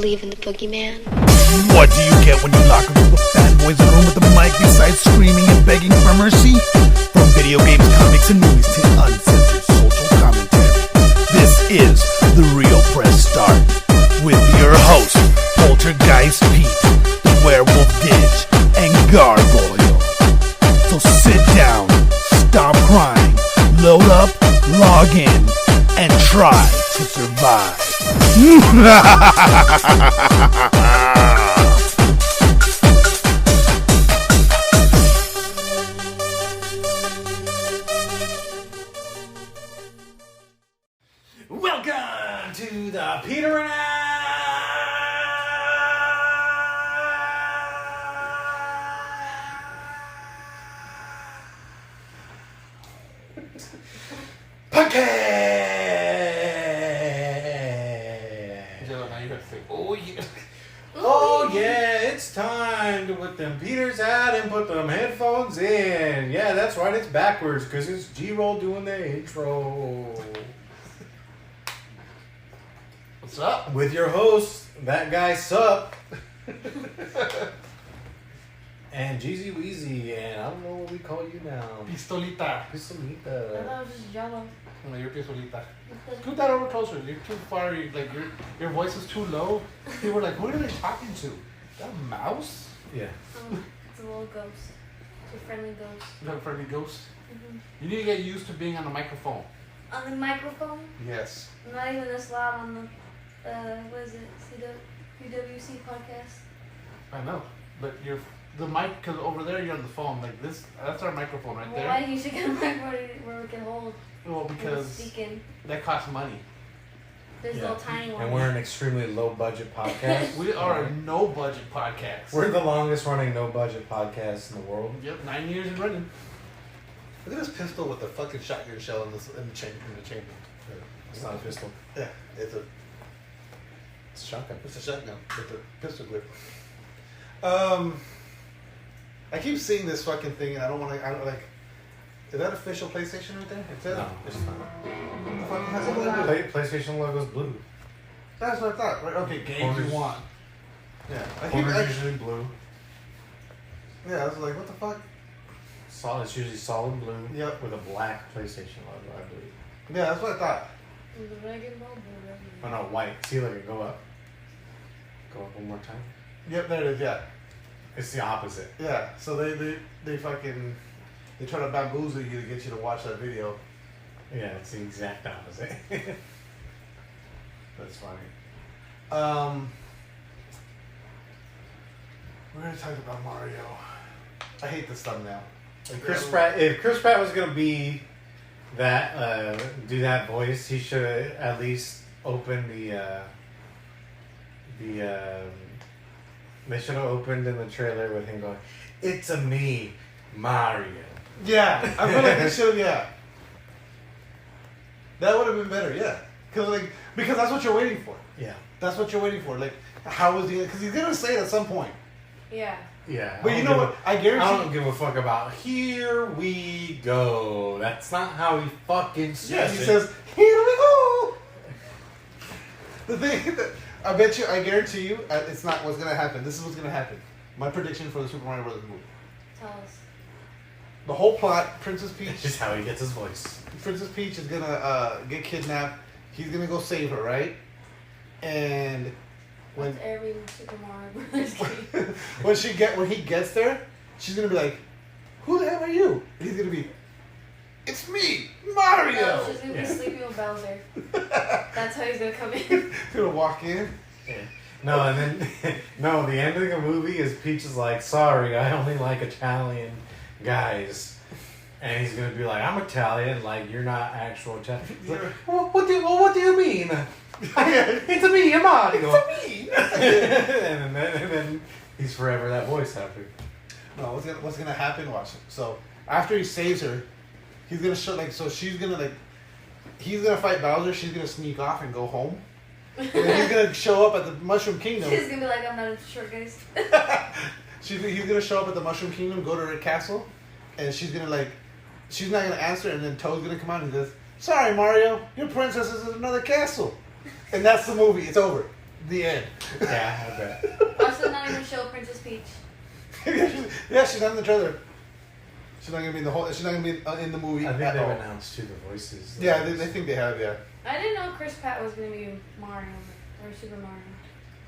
believe in the boogeyman. What do you get when you lock a group of fanboys in a room with a mic besides screaming and begging for mercy? From video games, comics, and movies to uncensored social commentary. This is The Real Press Start with your host, Poltergeist Pete, the Werewolf Ditch, and Gargoyle. So sit down, stop crying, load up, log in, and try to survive. Welcome to the Peter and podcast. Oh yeah, it's time to put them Peters out and put them headphones in. Yeah, that's right, it's backwards because it's G-Roll doing the intro. What's up? With your host, that guy Sup. And Jeezy Weezy, and I don't know what we call you now. Pistolita. Pistolita. I thought it was just Jello. No, you're Pistolita. Scoot that over closer. You're too far. Your voice is too low. People were like, who are they talking to? Is that a mouse? Yeah. It's a little ghost. It's a friendly ghost. Is that a friendly ghost? Mm-hmm. You need to get used to being on the microphone. On the microphone? Yes. I'm not even this loud on the, what is it? PWC podcast? I know. But the mic, because over there you're on the phone. Like this, that's our microphone right there. Why do you should get a microphone where we can hold? Well, because speaking. that costs money. There's little tiny ones. And we're an extremely low budget podcast. We are a no budget podcast. We're the longest running no budget podcast in the world. Yep, 9 years in running. Look at this pistol with the fucking shotgun shell in the chamber. It's not a pistol. Yeah, it's a shotgun. It's a shotgun with a pistol grip. I keep seeing this fucking thing, and I don't want to. I don't like. Is that official PlayStation right there? It says. No, it's not. What the fuck has it blue? PlayStation logo's blue. That's what I thought. Right? Okay, games you want. Yeah, Corner's usually blue. Yeah, I was like, what the fuck? It's usually solid blue. Yep. With a black PlayStation logo, I believe. Yeah, that's what I thought. The Dragon Ball blue. Oh no, white. See, look it go up. Go up one more time. Yep, there it is. Yeah. It's the opposite. Yeah. So they fucking they try to bamboozle you to get you to watch that video. Yeah, it's the exact opposite. That's funny. We're gonna talk about Mario. I hate this thumbnail. If Chris Pratt was gonna be that do that voice, he should at least open they should have opened in the trailer with him going, "It's a me, Mario." Yeah, I feel like they should have. Yeah, that would have been better. Yeah, because that's what you're waiting for. Yeah, that's what you're waiting for. Like, how is he? Because he's gonna say it at some point. Yeah. Yeah. But you know what? I guarantee. I don't give a fuck about "Here we go." That's not how he fucking says Yes, it. he says, "Here we go." The thing that I guarantee you, it's not what's gonna happen. This is what's gonna happen. My prediction for the Super Mario Bros. Movie. Tell us. The whole plot: Princess Peach. That's just how he gets his voice. Princess Peach is gonna get kidnapped. He's gonna go save her, right? And when every Super Mario Brothers game. when he gets there, she's gonna be like, "Who the hell are you?" And he's gonna be, "It's me, Mario." No, she's gonna be sleeping with Bowser. That's how he's gonna come in. He's gonna walk in. Yeah. No, and then the end of the movie is Peach is like, "Sorry, I only like Italian guys," and he's gonna be like, "I'm Italian, like you're not actual Italian." He's like, what do you mean? It's a me, Mario. It's a me. and then he's forever that voice after. No, what's gonna happen? Watch it. So after he saves her, he's gonna show he's gonna fight Bowser. She's gonna sneak off and go home. And then he's gonna show up at the Mushroom Kingdom. He's gonna be like, "I'm not a short guys." He's gonna show up at the Mushroom Kingdom, go to her castle, and she's not gonna answer. And then Toad's gonna come out and he goes, "Sorry, Mario, your princess is in another castle." And that's the movie. It's over. The end. Yeah, I bet. Also, not even show Princess Peach. Yeah, she's not in the trailer. She's not gonna be in the whole. She's not gonna be in the movie. I think at they've all. announced too the voices. Yeah, they think they have. Yeah. I didn't know Chris Pratt was gonna be Mario or Super Mario.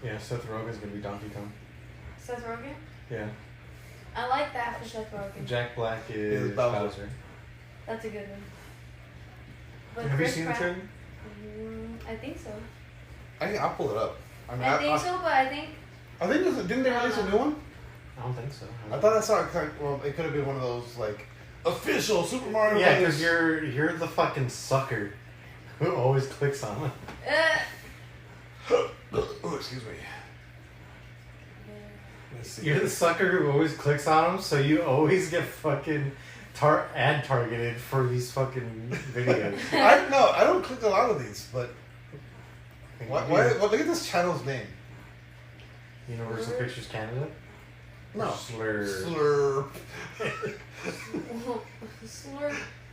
Yeah, Seth Rogen's gonna be Donkey Kong. Seth Rogen? Yeah. I like that for Seth Rogen. Jack Black is Bowser. That's a good one. But Have Chris you seen Pratt, the trailer? I think so. I'll pull it up. I mean, I think so, but I think I think didn't they release a new one? I don't think so. I thought I saw it. Well, it could have been one of those like official Super Mario. Yeah, Brothers. because you're the fucking sucker who always clicks on it. Oh, excuse me. Let's see. You're the sucker who always clicks on them, so you always get fucking ad targeted for these fucking videos. I don't click a lot of these, but why, look at this channel's name. Universal Pictures Canada? No. Slur.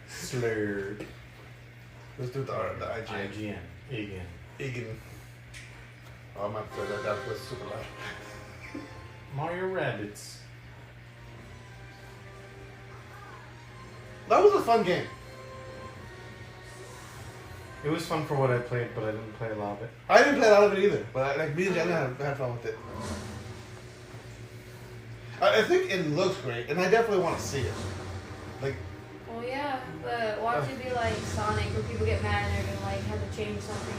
Slur. Let's do the IGN. IGN. Again. Egan. Oh, I'm not sure that was super loud. Mario Rabbids. That was a fun game. It was fun for what I played, but I didn't play a lot of it. I didn't play a lot of it either, but me and Jenna had fun with it. I think it looks great, and I definitely want to see it. Like, Well, yeah, but watch it be like Sonic, where people get mad and they're gonna like have to change something.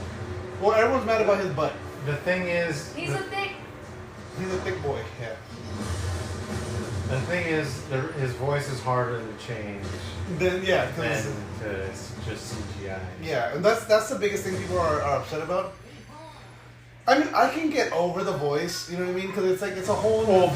well, everyone's mad about his butt. The thing is, He's a thick. He's a thick boy. Yeah. his voice is harder to change Then yeah, than 'cause to just CGI. yeah, and that's the biggest thing people are upset about. I mean, I can get over the voice, you know what I mean? Because it's like it's a whole. Oh,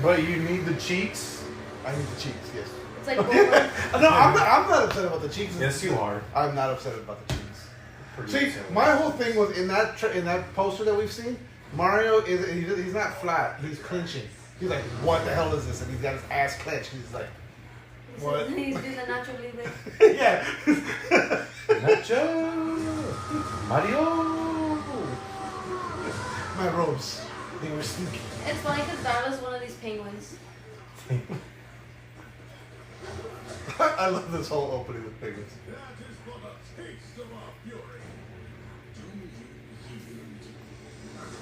but you need the cheeks. I need the cheeks. Yes. It's like Bulma. No, I'm not upset about the cheeks. Yes, you are. I'm not upset about the cheeks. Pretty See, silly. my whole thing was in that poster that we've seen. Mario he's not flat. He's clenching. He's like, what the hell is this? And he's got his ass clenched. He's like, what? He's doing the Nacho Libre. Yeah. Nacho, Mario. My robes, they were sneaky. It's funny because Darla's one of these penguins. I love this whole opening with penguins.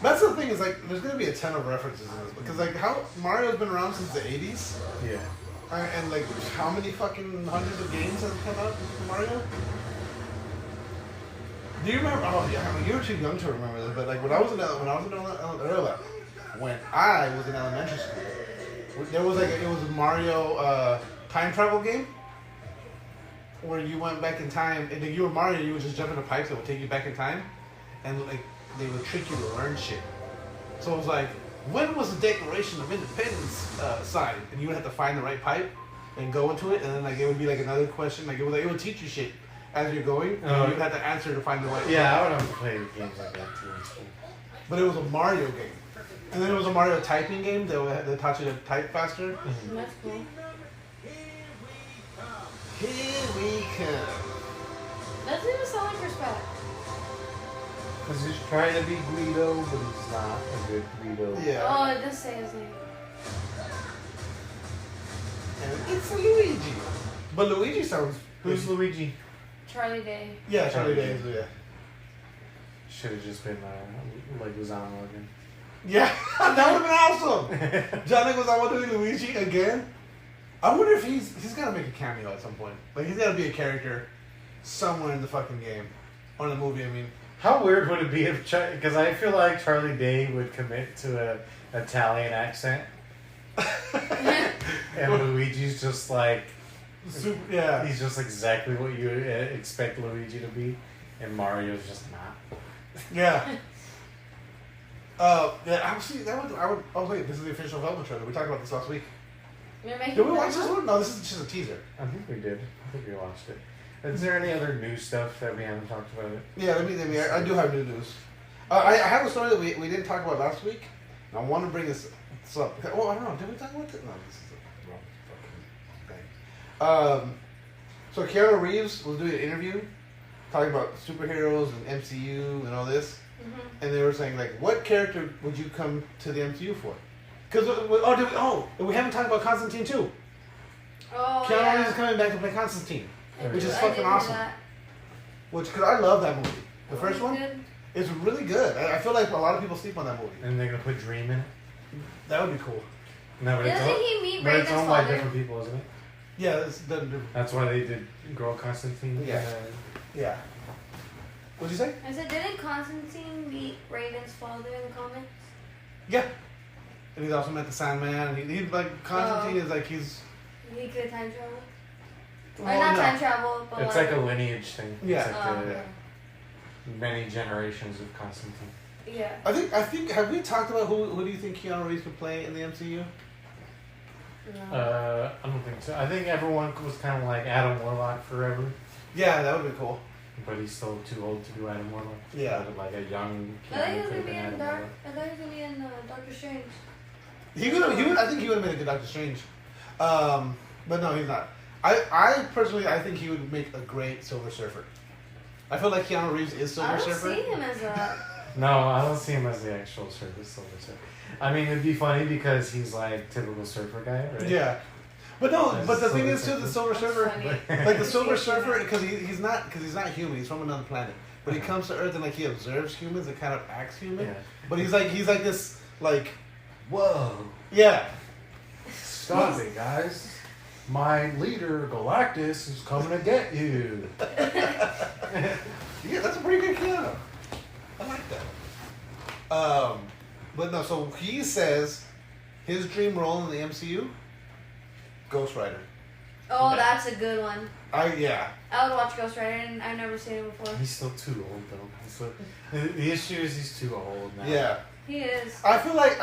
That's the thing is like, there's gonna be a ton of references in this because like how Mario's been around since the '80s, Yeah. and like how many fucking hundreds of games have come out from Mario? Do you remember? Oh yeah, I mean, you were too young to remember this, but like when I was in elementary school, there was like it was a Mario time travel game where you went back in time, and if you were Mario, you would just jump into pipes that would take you back in time, and like they would trick you to learn shit. So it was like, when was the Declaration of Independence signed? And you would have to find the right pipe and go into it, and then like it would be like another question, like it would teach you shit as you're going, and you'd have to answer to find the right. Yeah, I would have played games like that too in school. But it was a Mario game, and then it was a Mario typing game that taught you to type faster. That's cool. Here we come. Doesn't even sound like Chris Pratt. Because he's trying to be Guido, but he's not a good Guido. Yeah. Oh, it does say his name. And it's Luigi. But Luigi sounds. Who's Luigi? Charlie Day. Yeah, Charlie Day is, yeah. Should have just been like Lozano Morgan. Yeah, that would have been awesome. John Leguizamo doing Luigi again. I wonder if he's got to make a cameo at some point. Like he's got to be a character somewhere in the fucking game or in the movie. I mean, How weird would it be if because I feel like Charlie Day would commit to an Italian accent, and Luigi's just like, yeah. he's just exactly what you expect Luigi to be, and Mario's just not. Yeah. Yeah. Actually, I would. Oh wait, this is the official Velma trailer. We talked about this last week. Did we watch this one? No, this is just a teaser. I think we did. I think we watched it. Is there any other new stuff that we haven't talked about? Yeah, let me. I do have new news. I have a story that we didn't talk about last week. And I want to bring this up. Oh, I don't know. Did we talk about it? No, this is the wrong fucking thing. So Keanu Reeves was doing an interview talking about superheroes and MCU and all this. and they were saying like, what character would you come to the MCU for? Because we haven't talked about Constantine too. Oh, Keanu Reeves is coming back to play Constantine, which is I fucking did hear awesome. that. Because I love that movie. The first one, Good. it's really good. I feel like a lot of people sleep on that movie. And they're gonna put Dream in it. That would be cool. No, but Doesn't he meet but it's Raven's owned by father? different people, isn't it? Yeah, it's done. That's why they did Girl Constantine. Yeah. Yeah. What'd you say? I said, didn't Constantine meet Raven's father in the comics? Yeah. And he's also met the Sandman. And he's like Constantine is like he's. He could time travel. Oh, Or not no. time travel, but It's like a lineage thing. Yeah. It's like okay. many generations of Constantine. Yeah. I think. Have we talked about who do you think Keanu Reeves could play in the MCU? No. I don't think so. I think everyone was kind of like Adam Warlock forever, Yeah, that would be cool. but he's still too old to do Adam Warlock. Yeah. But like a young I thought he Keanu was could gonna have be been in Adam Dark. Warlock. I thought he was gonna be in Doctor Strange. I think he would have made a good Doctor Strange. But no, he's not. I personally, I think he would make a great Silver Surfer. I feel like Keanu Reeves is Silver I don't Surfer. see him as that. No, I don't see him as the actual Silver Surfer. I mean, it'd be funny because he's like typical surfer guy, right? Yeah. But no, As but the thing Silver is too, the Surfer. Silver That's Surfer, funny. like the Silver Surfer, because he's not human. He's from another planet. But he comes to Earth and like he observes humans and kind of acts human. Yeah. But he's like this like Whoa! yeah. Stop it, guys! My leader Galactus is coming to get you. Yeah, that's a pretty good Keanu. I like that. But no, so he says his dream role in the MCU, Ghost Rider. Oh, Yeah. that's a good one. I I would watch Ghost Rider, and I've never seen it before. He's still too old though. The issue is he's too old now. yeah. He is. I feel like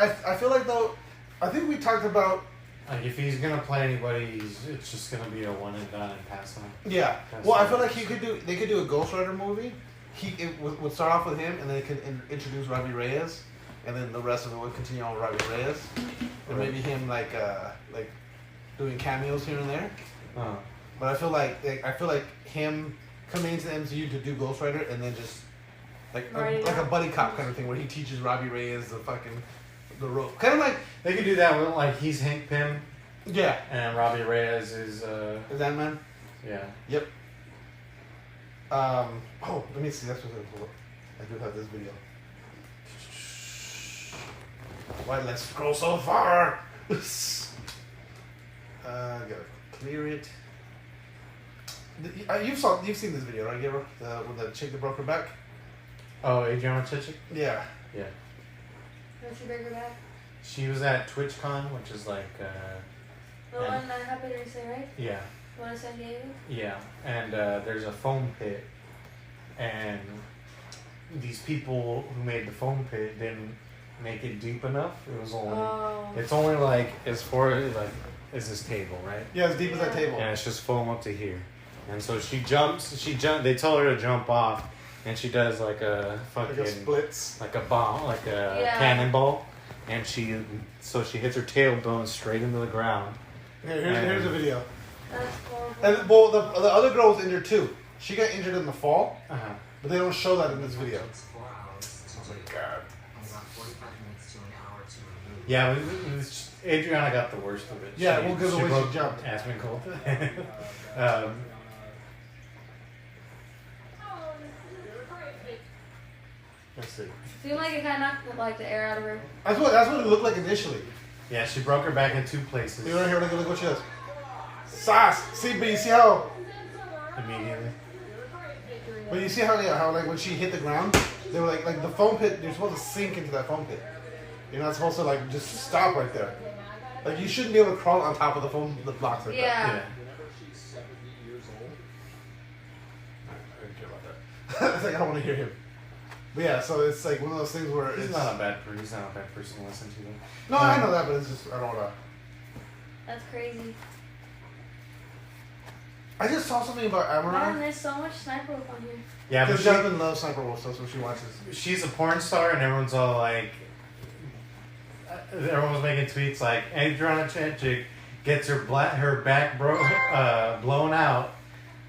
though, I think we talked about Like if he's gonna play anybody, it's just gonna be a one and done and pass on. yeah. That's Well, I what feel it like is. they could do a Ghost Rider movie. It would start off with him, and then they could introduce Robbie Reyes, and then the rest of it would continue on with Robbie Reyes, and maybe him like doing cameos here and there. Uh, But I feel like him coming into the MCU to do Ghost Rider, and then just like a buddy cop kind of thing where he teaches Robbie Reyes the rope, kind of like they could do that with like he's Hank Pym yeah. and Robbie Reyes is Is that man? yeah. Yep. Let me see. That's what I do have this video. Why let's scroll so far? Gotta clear it. You've seen this video, right, Gabriel? With the chick that broke her back. Oh, Adriana Chichik? Yeah. Yeah. Don't you bring her back? She was at TwitchCon, which is like The one that happened recently, right? yeah. The one in San Diego? Yeah, and there's a foam pit, and these people who made the foam pit didn't make it deep enough. It was only it's only like as far like as this table, right? Yeah, as deep as that table. And it's just foam up to here, and so she jumps. They tell her to jump off, and she does like a fucking Like a splits. like a bomb, like a cannonball, and she hits her tailbone straight into the ground. Here's a video. That's horrible. And well, the other girl was injured too. She got injured in the fall, Uh-huh. but they don't show that in this video. Oh my god. Yeah, Adriana got the worst of it. Yeah, well, 'cause the way she broke jumped. Aspen Cold. Let's see. Seemed like it kind of knocked like the air out of her. That's what it looked like initially. Yeah, she broke her back in 2 places You want to hear look what she does? Sauce. See, but you see how? immediately. But you see how like when she hit the ground, they were like the foam pit. You're supposed to sink into that foam pit. You're not supposed to like just stop right there. Like you shouldn't be able to crawl on top of the blocks like that. Yeah. I don't care about that. It's like I don't want to hear him. But yeah, so it's like one of those things where He's it's not a bad person. He's not a bad person to listen to. No, I know that, but it's just I don't want to. That's crazy. I just saw something about Man, Amoranth. there's so much sniper wolf on here. Yeah, but Because Jasmine loves Sniper Wolf, so that's what she watches. she's a porn star, and everyone's all like, everyone's making tweets like, Adriana Chechik gets her back blown out,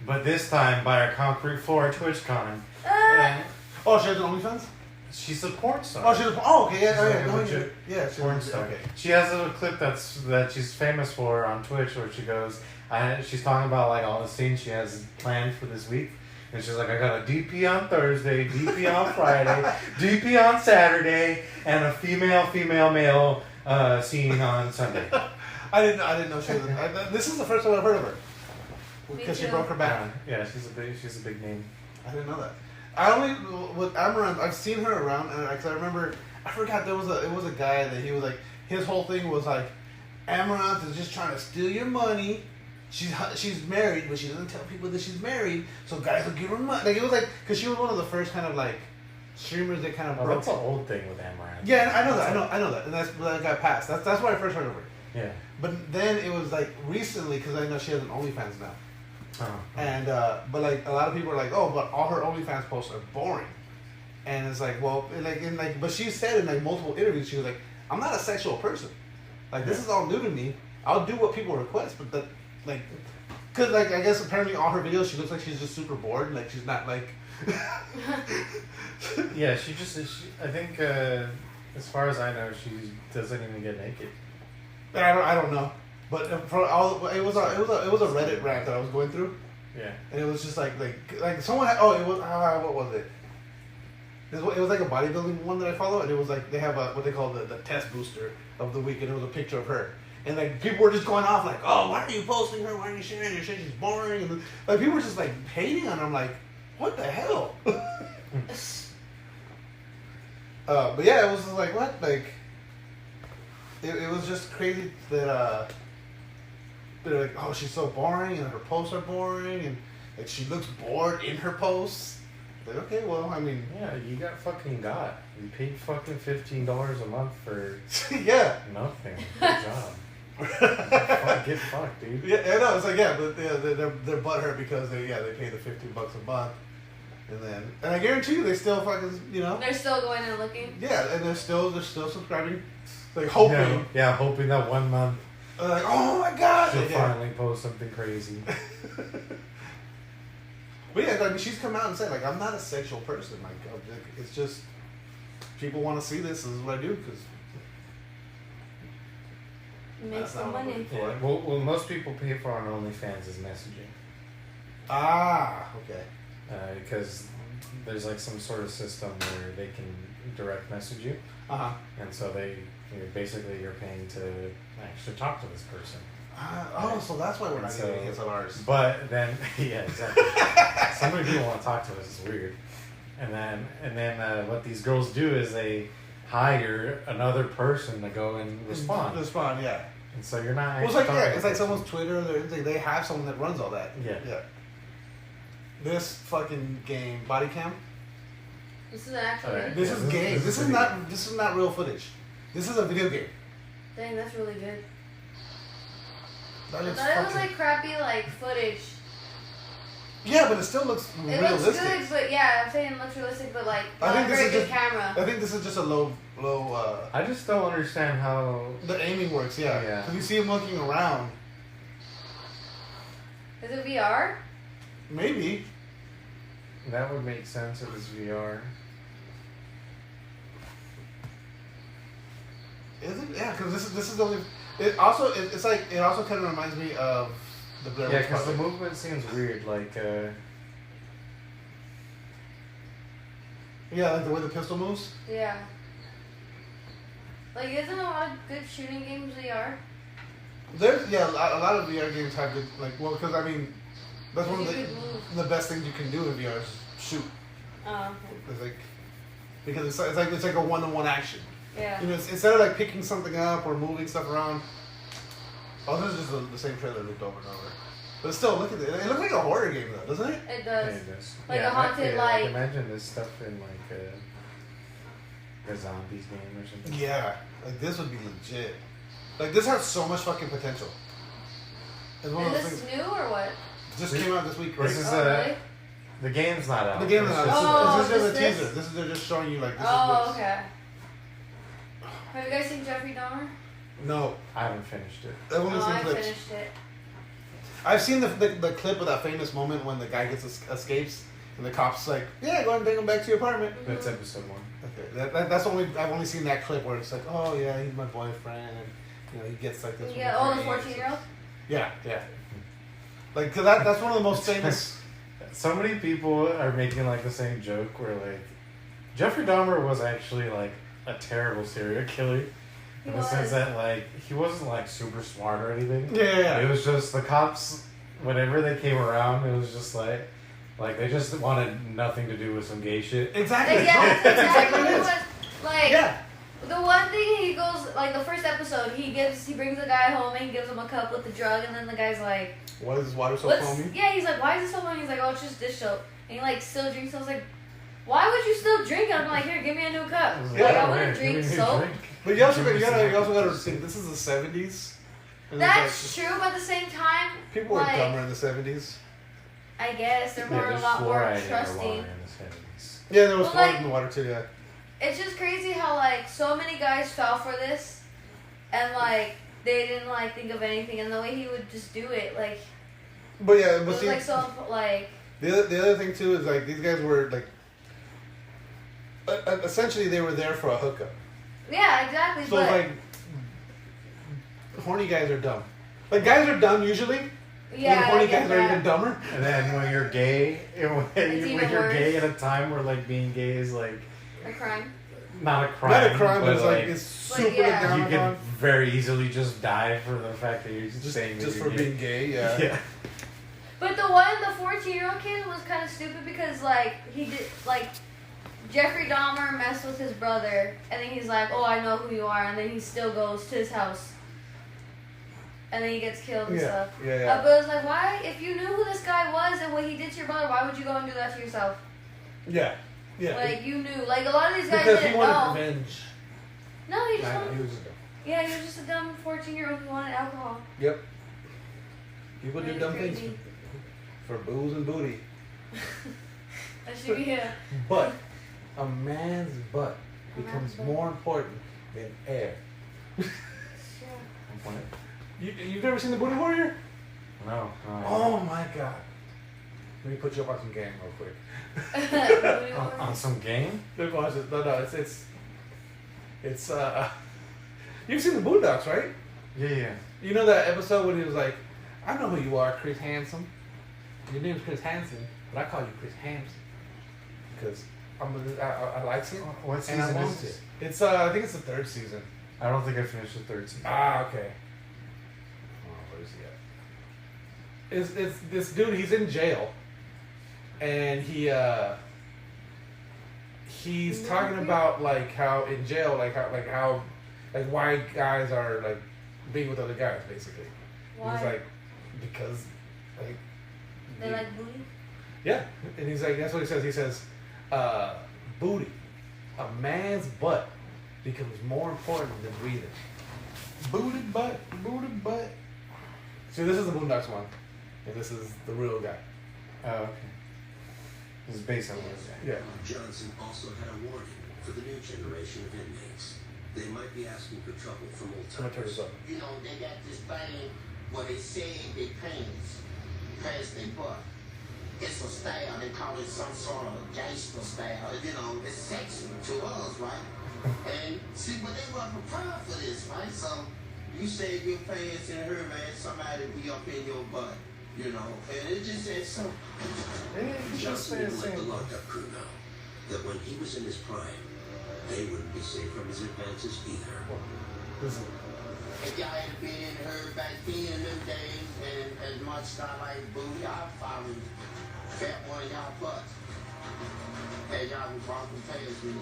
but this time by a concrete floor at TwitchCon. And Oh, she has an OnlyFans? She's a porn star. Oh, she's okay. Yeah, She's oh, like yeah, a no, legit yeah, she's porn star. Okay. She has a little clip that she's famous for on Twitch where she goes, she's talking about like all the scenes she has planned for this week. And she's like, I got a DP on Thursday, DP on Friday, DP on Saturday, and a female scene on Sunday. I didn't know she was. This is the first time I've heard of her. Me Because she too. broke her back. Yeah, she's a big name. I didn't know that. I only with Amoranth. I've seen her around, and I remember. I forgot it was a guy that he was like. His whole thing was like, Amoranth is just trying to steal your money. She's married, but she doesn't tell people that she's married, so guys will give her money. Like it was like because she was one of the first kind of like streamers that kind of broke. That's an old thing with Amaranth. Yeah, I know that. I know that, and that got passed. That's why I first heard of her. Yeah. But then it was like recently because I know she has an OnlyFans now. And but like a lot of people are like, oh, but all her OnlyFans posts are boring, and it's like, well, but she said in like multiple interviews, she was like, I'm not a sexual person, like this is all new to me. I'll do what people request, but that like, cause like I guess apparently all her videos she looks like she's just super bored, like she's not like. Yeah, I think as far as I know, she doesn't even get naked. I don't know. But for all it was a Reddit rant that I was going through. Yeah. And it was just like someone had, it was what was it? It was like a bodybuilding one that I follow, and it was like they have what they call the test booster of the week, and it was a picture of her, and like people were just going off like, oh, why are you posting her? Why are you sharing her? She's boring, and like people were just like hating on her. I'm like, what the hell? But yeah, it was just like what like. It was just crazy that they're like, oh, she's so boring, and her posts are boring, and like she looks bored in her posts. Like, okay, well, I mean, Yeah, you got. You paid fucking $15 a month for yeah, nothing. Good job. Get fucked, dude. yeah, I know. It's like but they're butthurt because they pay the $15 a month, and I guarantee you they still fucking They're still going and looking. yeah, and they're still subscribing, like hoping, hoping that 1 month like oh my god, she'll yeah. finally post something crazy. But yeah, I mean, she's come out and said, like, I'm not a sexual person. Like, it's just, people want to see this is what I do, because... Make some money. Yeah. Well, most people pay for on OnlyFans is messaging. Ah, okay. Because there's like some sort of system where they can direct message you. Uh-huh. And so basically you're paying to actually talk to this person. So that's why we're not getting hits on ours. But then, yeah, exactly. So many people want to talk to us. It's weird. And then what these girls do is they hire another person to go and respond. Yeah. And so you're not. Well, Actually it's like someone's Twitter. They have someone that runs all that. Yeah. Yeah. This fucking game, body cam. This is an actual Alright. game? This is game. This is not real footage. This is a video game. Dang, that's really good. That I looks thought it was fucking- like crappy like footage. Yeah, but it still looks It realistic. looks good, but yeah, I'm saying it looks realistic, but like I not think a this very is good just- camera. I think this is just a low. I just don't understand how. The aiming works, yeah. Yeah. Because you see him looking around. Is it VR? Maybe. That would make sense if it's VR. Is it? Yeah, because this is the only. It also kind of reminds me of the Blair Yeah, Witch because the Project. movement seems weird. Like, Yeah, like the way the pistol moves. Yeah. Like, isn't a lot of good shooting games VR? There's a lot of VR games have good because I mean that's one of You could move. the best things you can do in VR is shoot. Oh, okay. It's like because it's like a one-on-one action. Yeah. You know, instead of like picking something up or moving stuff around. Oh, this is just the same trailer looped over and over. But still, look at it. It looks like a horror game though, doesn't it? It yeah, does. it does. Like a haunted, like like- imagine this stuff in like a zombies game or something. Yeah, like this would be legit. Like this has so much fucking potential. It's one of Is those this things. new or what? Just came out this week, right? This is Oh, really? the game's not out. The game is It's out. just- Oh, This is just a this? teaser. This is they're just showing you like this Oh, is what's... okay. Have you guys seen Jeffrey Dahmer? No, I haven't finished it. I've only Oh, seen I clips. finished it. I've seen the clip of that famous moment when the guy escapes And the cop's like, yeah, go ahead and take him back to your apartment. That's episode 1. Okay, that's only I've only seen that clip where it's like, oh yeah, he's my boyfriend, and you know he gets like this. Yeah, oh, the 14-year-old? Yeah. Like, cause that's one of the most famous. So many people are making like the same joke where like Jeffrey Dahmer was actually like a terrible serial killer. In the sense that like he wasn't like super smart or anything. Yeah. It was just the cops, whenever they came around, it was just like they just wanted nothing to do with some gay shit. Exactly. Yeah, that's exactly what it was. Like, Yeah. the one thing he goes, like the first episode, he brings the guy home and he gives him a cup with the drug, and then the guy's like, Why is this water so what's, foamy? yeah, he's like, why is it so foamy? He's like, oh, it's just dish soap. And he like still drinks. I was like, why would you still drink it? I'm like, here, give me a new cup. I was Like, I "Oh, wouldn't man, drink give me a soap. drink." But you also gotta think this is the 70s. And That's true, but at the same time, people were like, dumber in the 70s. I guess they're more there's a lot more fluoride in the trusting. water in the 70s. Yeah, there was Well, fluoride like- in the water too. Yeah. It's just crazy how like so many guys fell for this, and like they didn't like think of anything, and the way he would just do it, like But yeah, it but was see, like so like the other thing too is like these guys were like essentially they were there for a hookup. yeah, exactly. So but like horny guys are dumb. Like guys are dumb usually. yeah, and I horny get guys are that. even dumber. And then when you're gay, when even you're gay worse. at a time where like being gay is like A crime. not a crime, Not a crime, but but it's like it's But super yeah. down you on can very easily just die for the fact that you're just saying that just you're for gay. being gay. Yeah. Yeah. But the 14-year-old kid was kind of stupid because like he did like Jeffrey Dahmer messed with his brother, and then he's like, oh, I know who you are, and then he still goes to his house. And then he gets killed and stuff. Yeah. But it's like, why? If you knew who this guy was and what he did to your brother, why would you go and do that to yourself? Yeah. Yeah. Like, you knew. Like, a lot of these guys Because he didn't wanted know. revenge. No, he just Nah, wanted... he was just dumb. Yeah, he was just a dumb 14-year-old who wanted alcohol. Yep. People do Really dumb things crazy. for booze and booty. That should be a... But a man's butt A man's becomes butt. more important than air. Sure. You've never seen the Booty Warrior? No. Oh my god. Let me put you up on some game real quick. On some game? Let me watch this. No, it's you've seen the Boondocks, right? Yeah. You know that episode when he was like, I know who you are, Chris Hansen. Your name's Chris Hansen, but I call you Chris Hansen. Because I like it. What And season I want is it. this? It's I think it's the 3rd season. I don't think I finished the 3rd season. Ah, okay. Oh, where is he at? It's this dude, he's in jail. And he's talking about like how in jail, like why guys are like being with other guys basically. Why? He's like, because like They like booty? yeah. And he's like, that's what he says. He says, booty. A man's butt becomes more important than breathing. Booty butt. See, this is the Boondocks one. And this is the real guy. Oh, okay. This is based on this. Yeah. Johnson also had a warning for the new generation of inmates. They might be asking for trouble from old I'm gonna turn this timers. up. You know, they got this thing where they say they pants past their butt. It's a style, they call it some sort of gangster style. You know, it's sexy to us, right? And see, but they weren't prepared for this, right? So you say your pants in her, man, somebody be up in your butt, you know, and it just says so. Johnson didn't let the lockup crew know that when he was in his prime, they wouldn't be safe from his advances either. Listen. If y'all had been in her back then in them days, and as much style like booty, I'd probably fat one of y'all butts. As y'all was walking past me.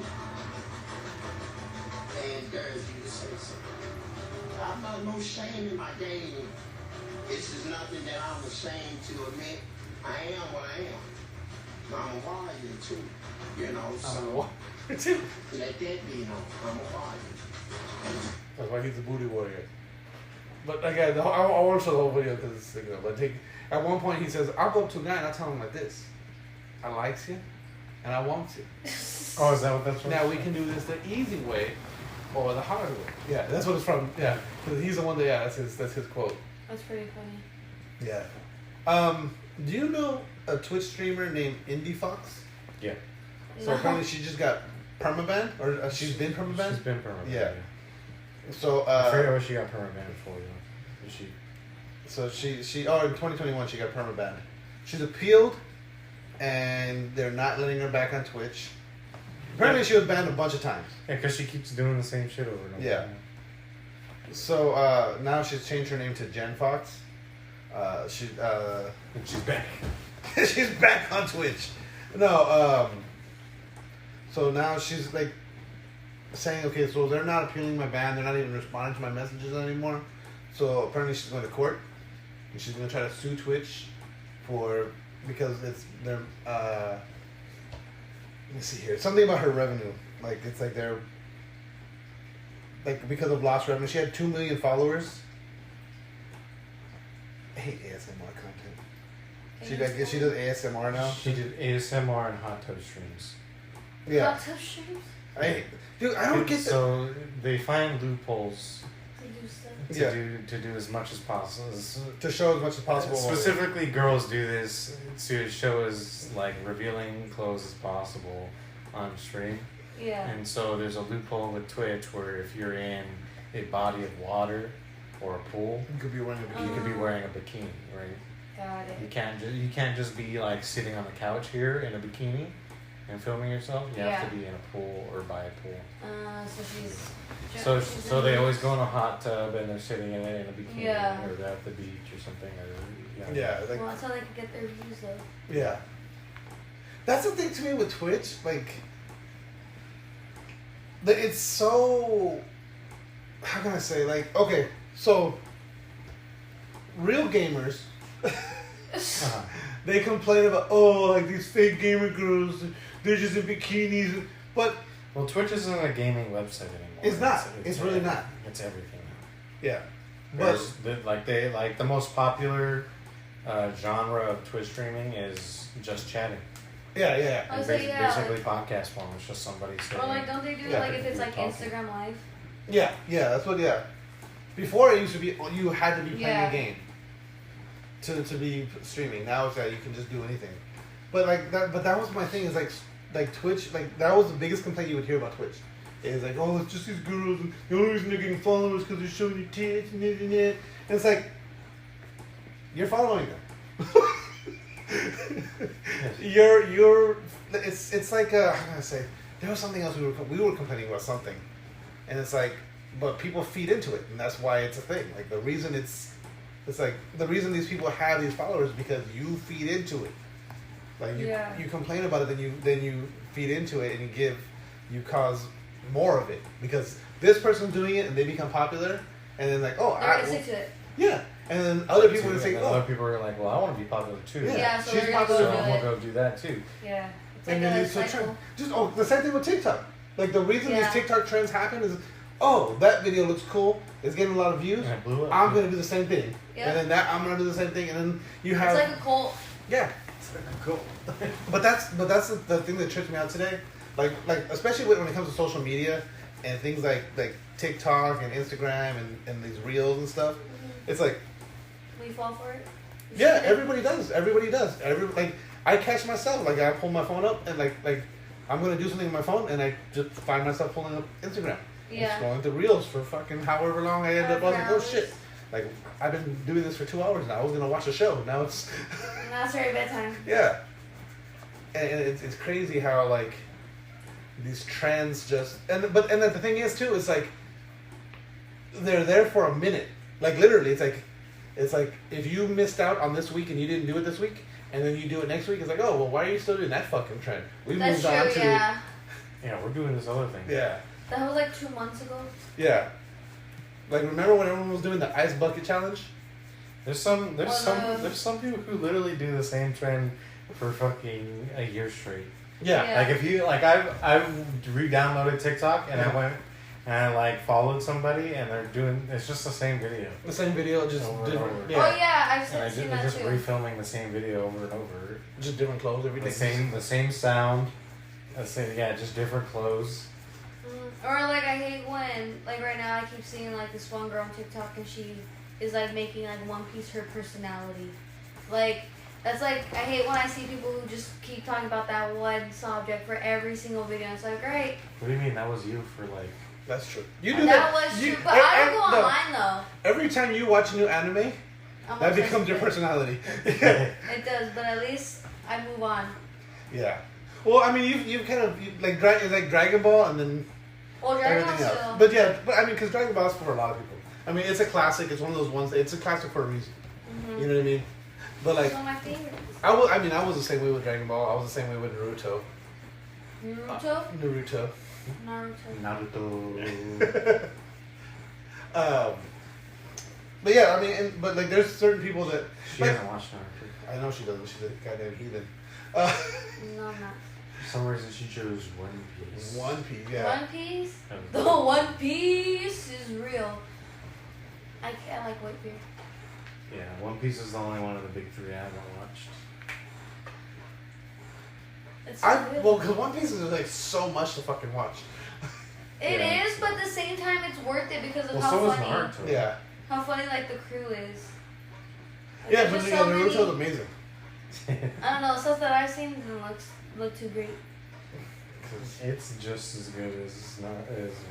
And girls, you just say something. I'm not no shame in my game. This is nothing that I'm ashamed to admit. I am what I am. I'm a warrior too. You know, so let that be known. I'm a warrior. That's why he's a booty warrior. But again, I want to show the whole video because it's, you know, but at one point he says, I'll go up to a guy and I'll tell him like this. I likes you and I want you. Oh, is that what that's from? Now we can do this the easy way or the hard way. Yeah, that's what it's from. Yeah, because he's the one that, yeah, that's his quote. That's pretty funny. Yeah. Do you know a Twitch streamer named Indyfoxx? Yeah. So apparently she just got permabanned, or she's been permabanned. She's been permabanned. Yeah. So I forget what she got permabanned for though. She. So she in 2021 she got permabanned. She's appealed, and they're not letting her back on Twitch. Apparently she was banned a bunch of times. Yeah, because she keeps doing the same shit over and over. Yeah. So now she's changed her name to Jen Fox. And she's back. She's back on Twitch. No, so now she's like saying, okay, so they're not appealing my ban. They're not even responding to my messages anymore. So apparently she's going to court, and she's going to try to sue Twitch because it's their. Let me see here. Something about her revenue. Like it's like they're like because of lost revenue. She had 2 million followers. I hate ASMR content. She does ASMR now. She did ASMR and hot tub streams. Yeah. Hot tub streams? I don't get that. So they find loopholes They do stuff. to do as much as possible. To show as much as possible. Specifically, girls do this to show as like revealing clothes as possible on stream. Yeah. And so there's a loophole with Twitch where if you're in a body of water or a pool, You could be wearing a bikini. you could be wearing a bikini, right? Got it. You can't just be like sitting on the couch here in a bikini and filming yourself. You have to be in a pool or by a pool. So she's. So they always go in a hot tub and they're sitting in it in a bikini, Yeah. or they're at the beach or something. Or, Yeah, like, Well, that's how they can get their views though. yeah. That's the thing to me with Twitch. Like, it's so. How can I say? Like, okay, so real gamers. They complain about like these fake gamer girls, they're just in bikinis, but Well, Twitch isn't a gaming website anymore. It's not. It's really not. It's everything now. yeah, but But the most popular genre of Twitch streaming is just chatting. yeah. Oh, It's so yeah. basically podcast form. It's just somebody saying. Or like, don't they do Yeah, like if it's like talking. Instagram Live? Yeah, that's what. Yeah, before it used to be you had to be playing Yeah. a game to be streaming. Now it's that you can just do anything. But like that. But that was my thing. Is like Twitch. Like that was the biggest complaint you would hear about Twitch. Is like, oh, it's just these girls. And the only reason they're getting followers because they're showing your tits and this and that. And it's like you're following them. you're. It's like how can I say? There was something else we were complaining about something, and it's like, but people feed into it, and that's why it's a thing. Like the reason it's like the reason these people have these followers is because you feed into it. Like you complain about it, then you feed into it, and you cause more of it because this person's doing it and they become popular, and then like They're gonna stick to it. yeah, and then other people would say, other people are like, well, I want to be popular too. Yeah, so she's they're gonna popular. go So do I'm it. gonna go do that too. Yeah. It's like And then a it's a cycle. trend. The same thing with TikTok. Like the reason Yeah. these TikTok trends happen is, oh, that video looks cool. It's getting a lot of views. And it blew up. I'm gonna do the same thing. Yeah. And then I'm gonna do the same thing. And then you have It's like a cult. yeah. Cool. but that's the thing that tripped me out today. Like especially when it comes to social media and things like TikTok and Instagram and these reels and stuff. It's like We fall for it. yeah, everybody does. Like I catch myself. Like I pull my phone up and like I'm gonna do something on my phone and I just find myself pulling up Instagram. Yeah. And scrolling through reels for fucking however long I end up. I was like, oh Hours. shit. Like I've been doing this for 2 hours now. I was gonna watch a show. Now it's Now it's very bedtime. yeah. And it's crazy how like these trends just and the thing is too, it's like they're there for a minute. Like literally, it's like if you missed out on this week and you didn't do it this week, and then you do it next week, it's like, oh well, why are you still doing that fucking trend? We That's moved on true, to yeah. Yeah, we're doing this other thing. yeah, That was like 2 months ago. yeah. Like remember when everyone was doing the ice bucket challenge? There's some people who literally do the same trend for fucking a year straight. Yeah. Like if you like I've re-downloaded TikTok and I went and I like followed somebody and they're doing it's just the same video. The same video, just Over and different. over. Yeah, Oh yeah, I've And seen they're that just too. refilming the same video over and over. just different clothes every day. The same sound. Just different clothes. Or like I hate when like right now I keep seeing like this one girl on TikTok and she is like making like One Piece her personality. Like, that's like, I hate when I see people who just keep talking about that one subject for every single video. It's like, great. What do you mean? That was you for like. That's true. You do That was true, but I don't go online though. Every time you watch a new anime, that becomes your personality. It does, but at least I move on. Yeah. Well, I mean, you kind of like it's like Dragon Ball and then Well, Dragon everything Ball else. still. But yeah, but I mean, because Dragon Ball is for a lot of people. I mean, it's a classic. It's one of those ones. It's a classic for a reason. You know what I mean? But like, It's one of my favorites. I was the same way with Dragon Ball. I was the same way with Naruto. Naruto? Naruto. But yeah, I mean, but like, there's certain people that She like, hasn't watched Naruto. I know she doesn't. She's a goddamn heathen. No, I'm not. For some reason, she chose One Piece. One Piece, yeah. One Piece? Oh. The One Piece is real. I like Whitebeard. Yeah, One Piece is the only one of the big three I haven't watched. It's so good. Well, because One Piece is like so much to fucking watch. It Yeah. is, but at the same time, it's worth it because of Well, how so is funny. Naruto. Yeah. How funny like the crew is. Like, Yeah, there's but just yeah, so Naruto's many- amazing. I don't know, stuff that I've seen doesn't look too great. It's just as good as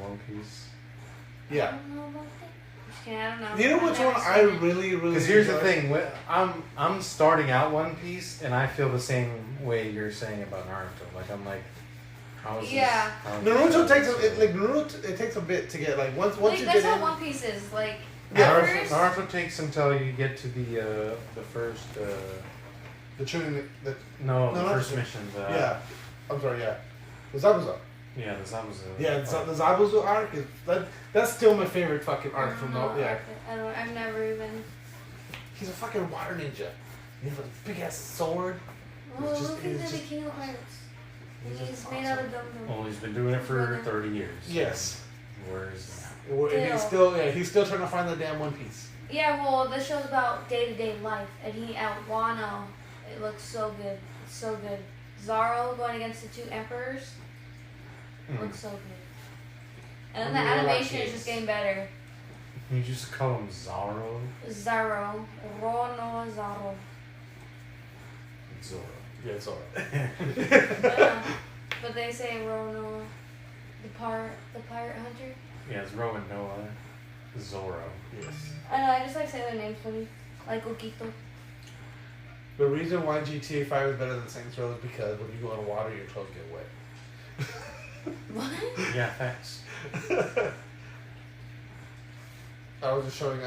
One Piece. I Yeah. don't know about that. Just kidding, I don't know. You know I've which never one seen I it. really Because here's the enjoy? thing, I'm starting out One Piece, and I feel the same way you're saying about Naruto. Like how is Yeah. this? Naruto takes it takes a bit to get like once Like, you that's get how in. One Piece is. Like, Yeah, at Naruto, first, Naruto takes until you get to the first The training, the no, the No, first no. mission. yeah, I'm sorry, yeah, the Zabuza. Yeah, the Zabuza. Yeah, the Zabuza arc is that's still my favorite fucking arc from the yeah. I've never even. He's a fucking water ninja. He has a big ass sword. Oh, It's just- look it's at the just- King of Pirates. He's He's just made out of gum. Well, he's been doing it for 30 years. Yes. Whereas And he's still trying to find the damn One Piece. Yeah, well, this show's about day-to-day life, and he at Wano. It looks so good. It's so good. Zoro going against the two emperors. Looks so good. And then the Wonder what animation that is just is. getting better. you just call him Zoro. Zoro. Rono Zoro. Zoro. Yeah, it's alright. But they say Rono, the pirate hunter. Yeah, it's Ro and Noah. Zoro. Yes. I know, I just like saying their names funny. Like Okito. The reason why GTA 5 is better than Saints Row is because when you go in water, your clothes get wet. What? Yeah, thanks. I was showing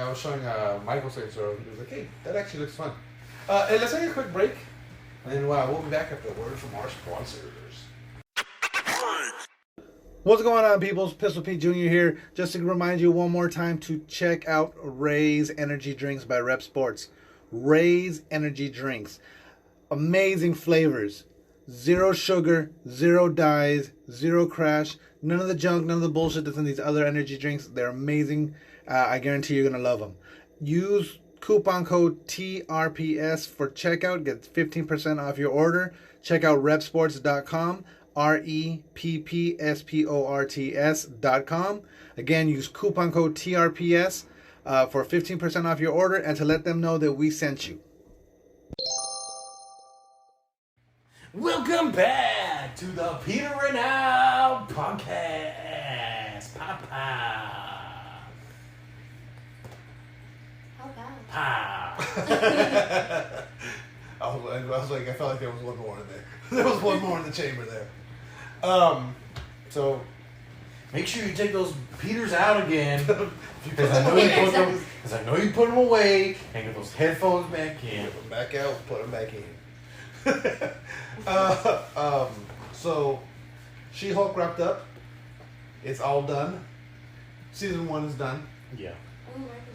Michael Saints Row. He was like, "Hey, that actually looks fun." Hey, let's take a quick break, and then we'll be back after a word from our sponsors. What's going on, peoples? Pistol Pete Jr. here. Just to remind you one more time to check out Ray's Energy Drinks by Rep Sports. Ray's Energy Drinks. Amazing flavors. Zero sugar, zero dyes, zero crash. None of the junk, none of the bullshit that's in these other energy drinks. They're amazing. I guarantee you're going to love them. Use coupon code TRPS for checkout. Get 15% off your order. Check out repsports.com. REPPSPORTS.com. Again, use coupon code TRPS for 15% off your order and to let them know that we sent you. Welcome back to the Peter and Al podcast. Papa. How bad? Ah. I was like, I felt like there was one more in there. There was one more in the chamber there. So Make sure you take those Peters out again. Because I know you put them away and get those headphones back in. put them back out, put them back in. So She-Hulk wrapped up. It's all done. Season 1 is done. Yeah. Ooh, American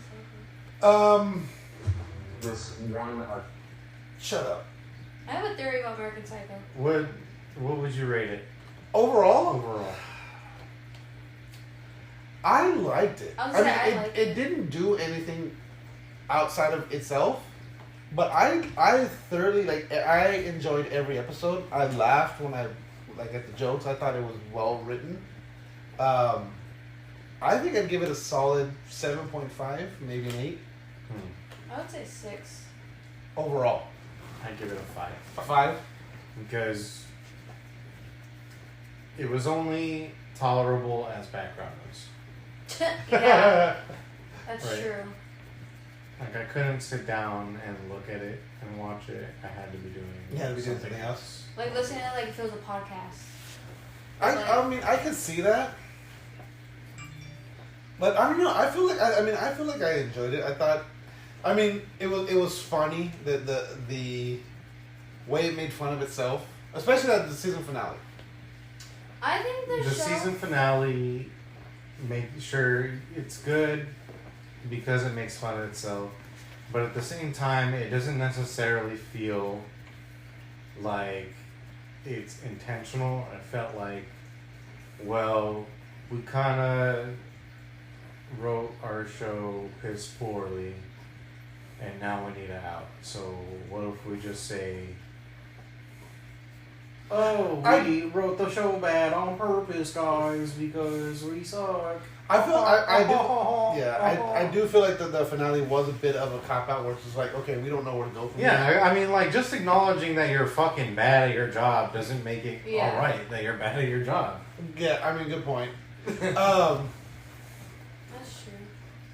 Psycho. This one. Shut up. I have a theory about American Psycho. What would you rate it Overall, overall? I liked it. I was gonna say, I liked it didn't do anything outside of itself, but I thoroughly I enjoyed every episode. I laughed when I at the jokes. I thought it was well written. I think I'd give it a solid 7.5, maybe an 8. I would say 6. overall? I give it a 5 A 5? because it was only tolerable as background noise. Yeah, that's Right. true. Like I couldn't sit down and look at it and watch it. I had to be doing. You had to be doing something else. Like listening to it like if it was a podcast. I mean, I can see that. But I don't know. I feel like I feel like I enjoyed it. I thought, I mean, it was funny the way it made fun of itself, especially at the season finale. I think The show. season finale made sure it's good because it makes fun of itself, but at the same time, it doesn't necessarily feel like it's intentional. I felt like, well, we kind of wrote our show piss poorly, and now we need it out. So what if we just say, oh, we wrote the show bad on purpose, guys, because we suck. I feel I do feel like the finale was a bit of a cop out where it's just like, okay, we don't know where to go from here. Yeah, I mean, like, just acknowledging that you're fucking bad at your job doesn't make it Yeah. alright that you're bad at your job. Yeah, I mean, good point. That's true.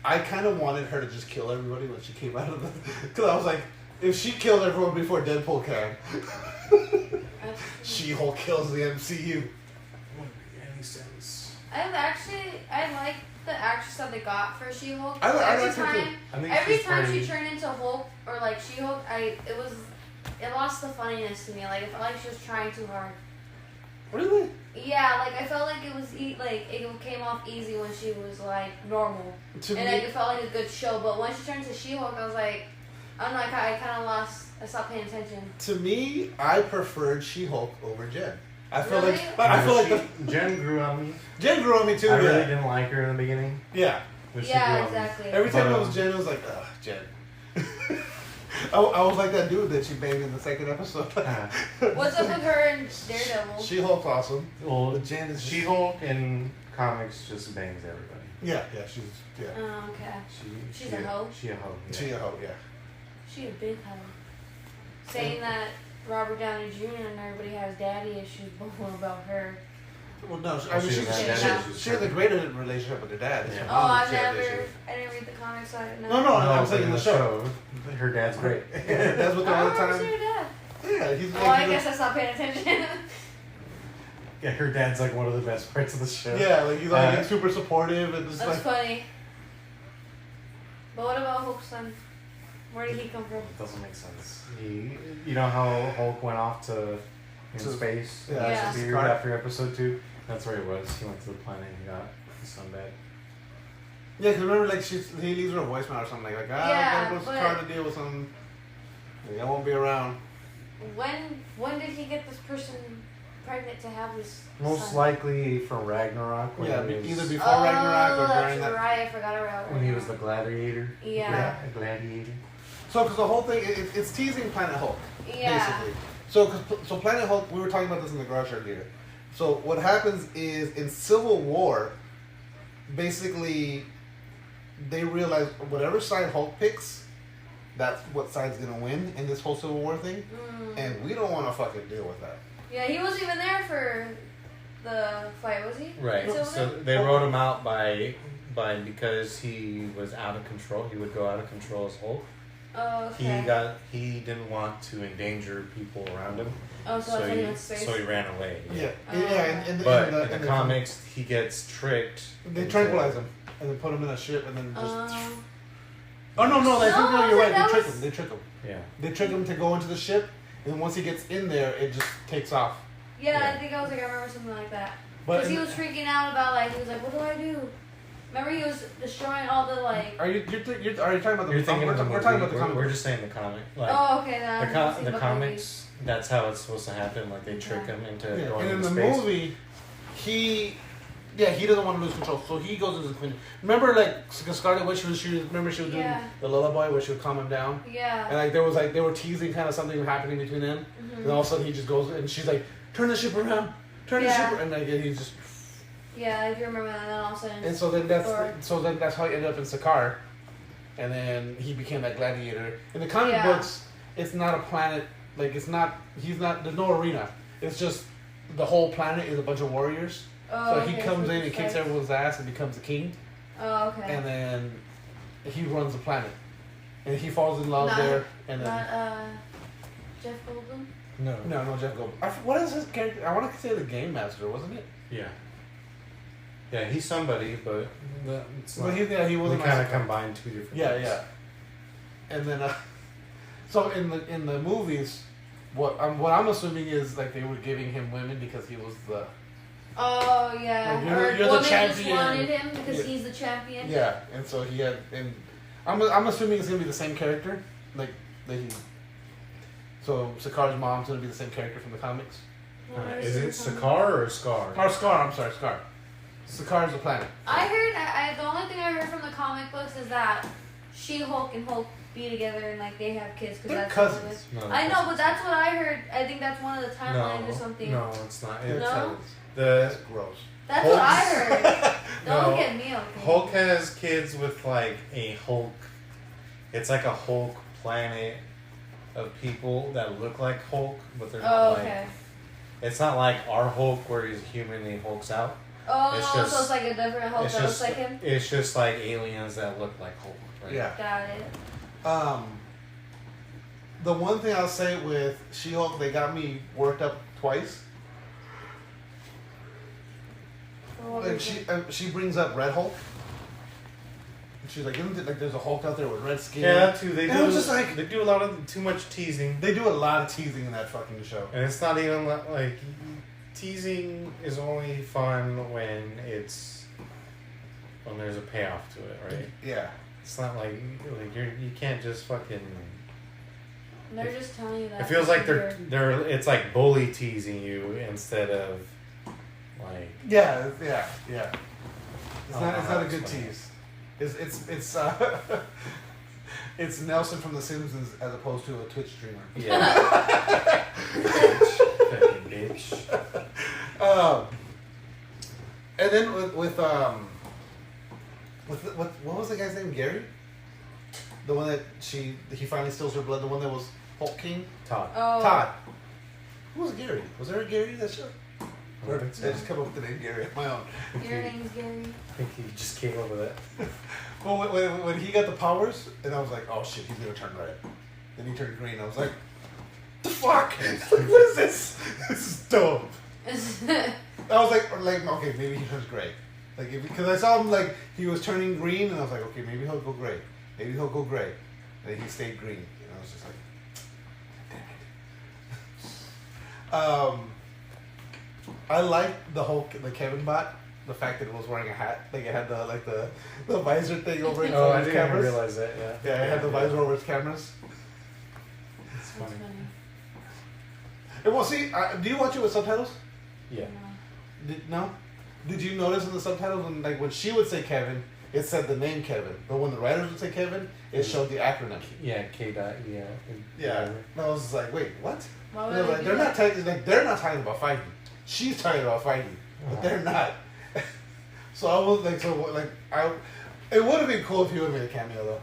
I kind of wanted her to just kill everybody when she came out of the... Because I was like, if she killed everyone before Deadpool can, That's true. She-Hulk kills the MCU. Wouldn't make any sense. I like the actress that they got for She-Hulk. I every like her too. time, I think every she's time pretty. she turned into Hulk or like She-Hulk, it lost the funniness to me. Like it felt like she was trying too hard. Really? Yeah, like I felt like it was like it came off easy when she was like normal, To and me, like it felt like a good show. But when she turned to She-Hulk, I was like, I don't know, I kind of lost. I stopped paying attention. to me, I preferred She-Hulk over Jen. I feel Really? like I feel like Jen grew on me. Jen grew on me too. I yeah. really didn't like her in the beginning. Yeah. But she Yeah, grew on me. exactly. Every time But, it was Jen, it was like, ugh, Jen. I was like that dude that she banged in the second episode. What's up with her and Daredevil? She-Hulk's awesome. Well, But Jen is She-Hulk in comics just bangs everybody. Yeah, she's Oh, okay. She's a hoe? She a hoe. Yeah. she a hoe, yeah. She a big hoe. Saying that Robert Downey Jr. and everybody has daddy issues, but what about her? Well, no, Oh, she doesn't have daddy issues. she has a great relationship with her dad. Yeah. Her Oh, mom I shared issues. didn't read the comics, so I didn't know. No, I'm but saying in the show. Her dad's great. Yeah, that's what the Oh, whole I never time. seen her dad. Yeah, he's Oh, I guess I stopped paying attention. Yeah, her dad's like one of the best parts of the show. yeah, like he's like super supportive and just That's like funny. But what about Hulk's son? Where did he come from? It doesn't make sense. You know how Hulk went off to space? Yeah, Yeah. Disappeared after episode 2? That's where he was. He went to the planet and he got his son back. yeah, because remember like he leaves her a voicemail or something like Yeah, I gotta go to but- car to deal with something. Like, I won't be around. When did he get this person pregnant to have this Most son? likely for Ragnarok. When Yeah, he was, either before Ragnarok or during that's that. right. I forgot about when he was the gladiator. Yeah. A gladiator. So, because the whole thing, it's teasing Planet Hulk, Yeah. basically. So Planet Hulk, we were talking about this in the garage earlier. So what happens is in Civil War, basically, they realize whatever side Hulk picks, that's what side's gonna win in this whole Civil War thing, and we don't want to fucking deal with that. Yeah, he wasn't even there for the fight, was he? Right. So So they wrote him out by because he was out of control. He would go out of control as Hulk. Oh, okay. He didn't want to endanger people around him. Oh, so that's why he went to space. So he ran away. Yeah, Oh. But in the comics, he gets tricked. they into- tranquilize him and then put him in a ship and then just. Um, Oh no, I think No, you're right. that They trick was- him. They trick him. Yeah. They trick him to go into the ship, and once he gets in there, it just takes off. yeah, Yeah. I think I remember something like that. But Because he was freaking out about he was like, what do I do? Remember he was destroying all the are you are you talking about the? You're thinking of the we're talking about the movie. comic. We're just saying the comic. Like, Oh, okay, then I the haven't seen the both comics. That's how it's supposed to happen. Like they trick Okay. him into Yeah, going and in into the space. movie, he doesn't want to lose control, so he goes into the queen. Remember, like Scarlet Witch was doing Yeah. the lullaby where she would calm him down, Yeah. and they were teasing kind of something happening between them, and all of a sudden he just goes and she's like, turn the ship around, and like he's just. Yeah, I do remember that. And then all of a sudden. And so then that's how he ended up in Sakaar, and then he became that gladiator. In the comic Yeah. books, it's not a planet. Like it's not. He's not. There's no arena. It's just the whole planet is a bunch of warriors. Oh, So he comes in and kicks everyone's ass and becomes the king. Oh, okay. And then he runs the planet. And he falls in love there. And then Jeff Goldblum? no, Jeff Goldblum. What is his character? I want to say the Game Master, wasn't it? Yeah. Yeah, he's somebody, but it's not. But he wasn't. We kind of combined two different. Yeah, things. yeah. And then, so in the movies, what I'm assuming is like they were giving him women because he was the. Oh yeah. Like, Or you're the women just champion. wanted him because he's the champion. Yeah, and so he had, and I'm assuming it's gonna be the same character, like that he. So Sakar's mom's gonna be the same character from the comics. Is it Sakar or Scar? Or Scar, I'm sorry, Scar. Sakar's the planet. I heard. The only thing I heard from the comic books is that She-Hulk and Hulk be together and like they have kids because They're that's cousins. No, I know, but that's what I heard. I think that's one of the timelines or something. No, it's not. They're It's, No? That's the gross. That's what I Hulk's- heard. Don't No. get me okay. Hulk has kids with like a Hulk. It's like a Hulk planet of people that look like Hulk, but they're Oh, not like. okay. It's not like our Hulk where he's human and he hulks out. Oh, It's so just- it's like a different Hulk It's that just looks like him? it's just like aliens that look like Hulk. Right? Yeah. Got it. The one thing I'll say with She-Hulk, they got me worked up twice. And she brings up Red Hulk. And she's like, isn't it like there's a Hulk out there with red skin? Yeah, that too. They And do. I'm just like- they do a lot of too much teasing, They do a lot of teasing in that fucking show. and it's not even like teasing is only fun when there's a payoff to it, right? Yeah. It's not like you can't just fucking. They're just telling you that. It feels like you're- they're it's like bully teasing you instead of like. Yeah. It's Oh, not a that's good funny. tease. It's it's Nelson from The Simpsons as opposed to a Twitch streamer. Yeah. Fucking bitch. And then with what was the guy's name? Gary? The one that he finally steals her blood. The one that was Hulk King. Todd. Oh. Todd. Who was Gary? Was there a Gary in that show? I Or don't did think I so. just come up with the name Gary on my own? Your name's Gary. I think he just came up with it. Well, when he got the powers, and I was like, oh shit, he's gonna turn red. Then he turned green. I was like, the fuck? What is this? This is dope. I was like, okay, maybe he turns gray. Like, because I saw him like he was turning green, and I was like, okay, maybe he'll go gray. Maybe he'll go gray. And then he stayed green, and I was just like, damn it. I liked the Kevin bot. The fact that it was wearing a hat, like it had the visor thing over its Oh, I didn't even cameras. realize that. Yeah. Yeah, it had the visor over its cameras. It's That's funny. funny. And well, see, do you watch it with subtitles? Yeah. No. Did you notice in the subtitles when she would say Kevin, it said the name Kevin, but when the writers would say Kevin, it showed the acronym. Yeah. K. Dot. Yeah. Yeah. And I was just like, wait, what? Why would They're they like, do they're that? not talking about fighting. She's talking about fighting, but they're not. So I was like, it would have been cool if he would have made a cameo though.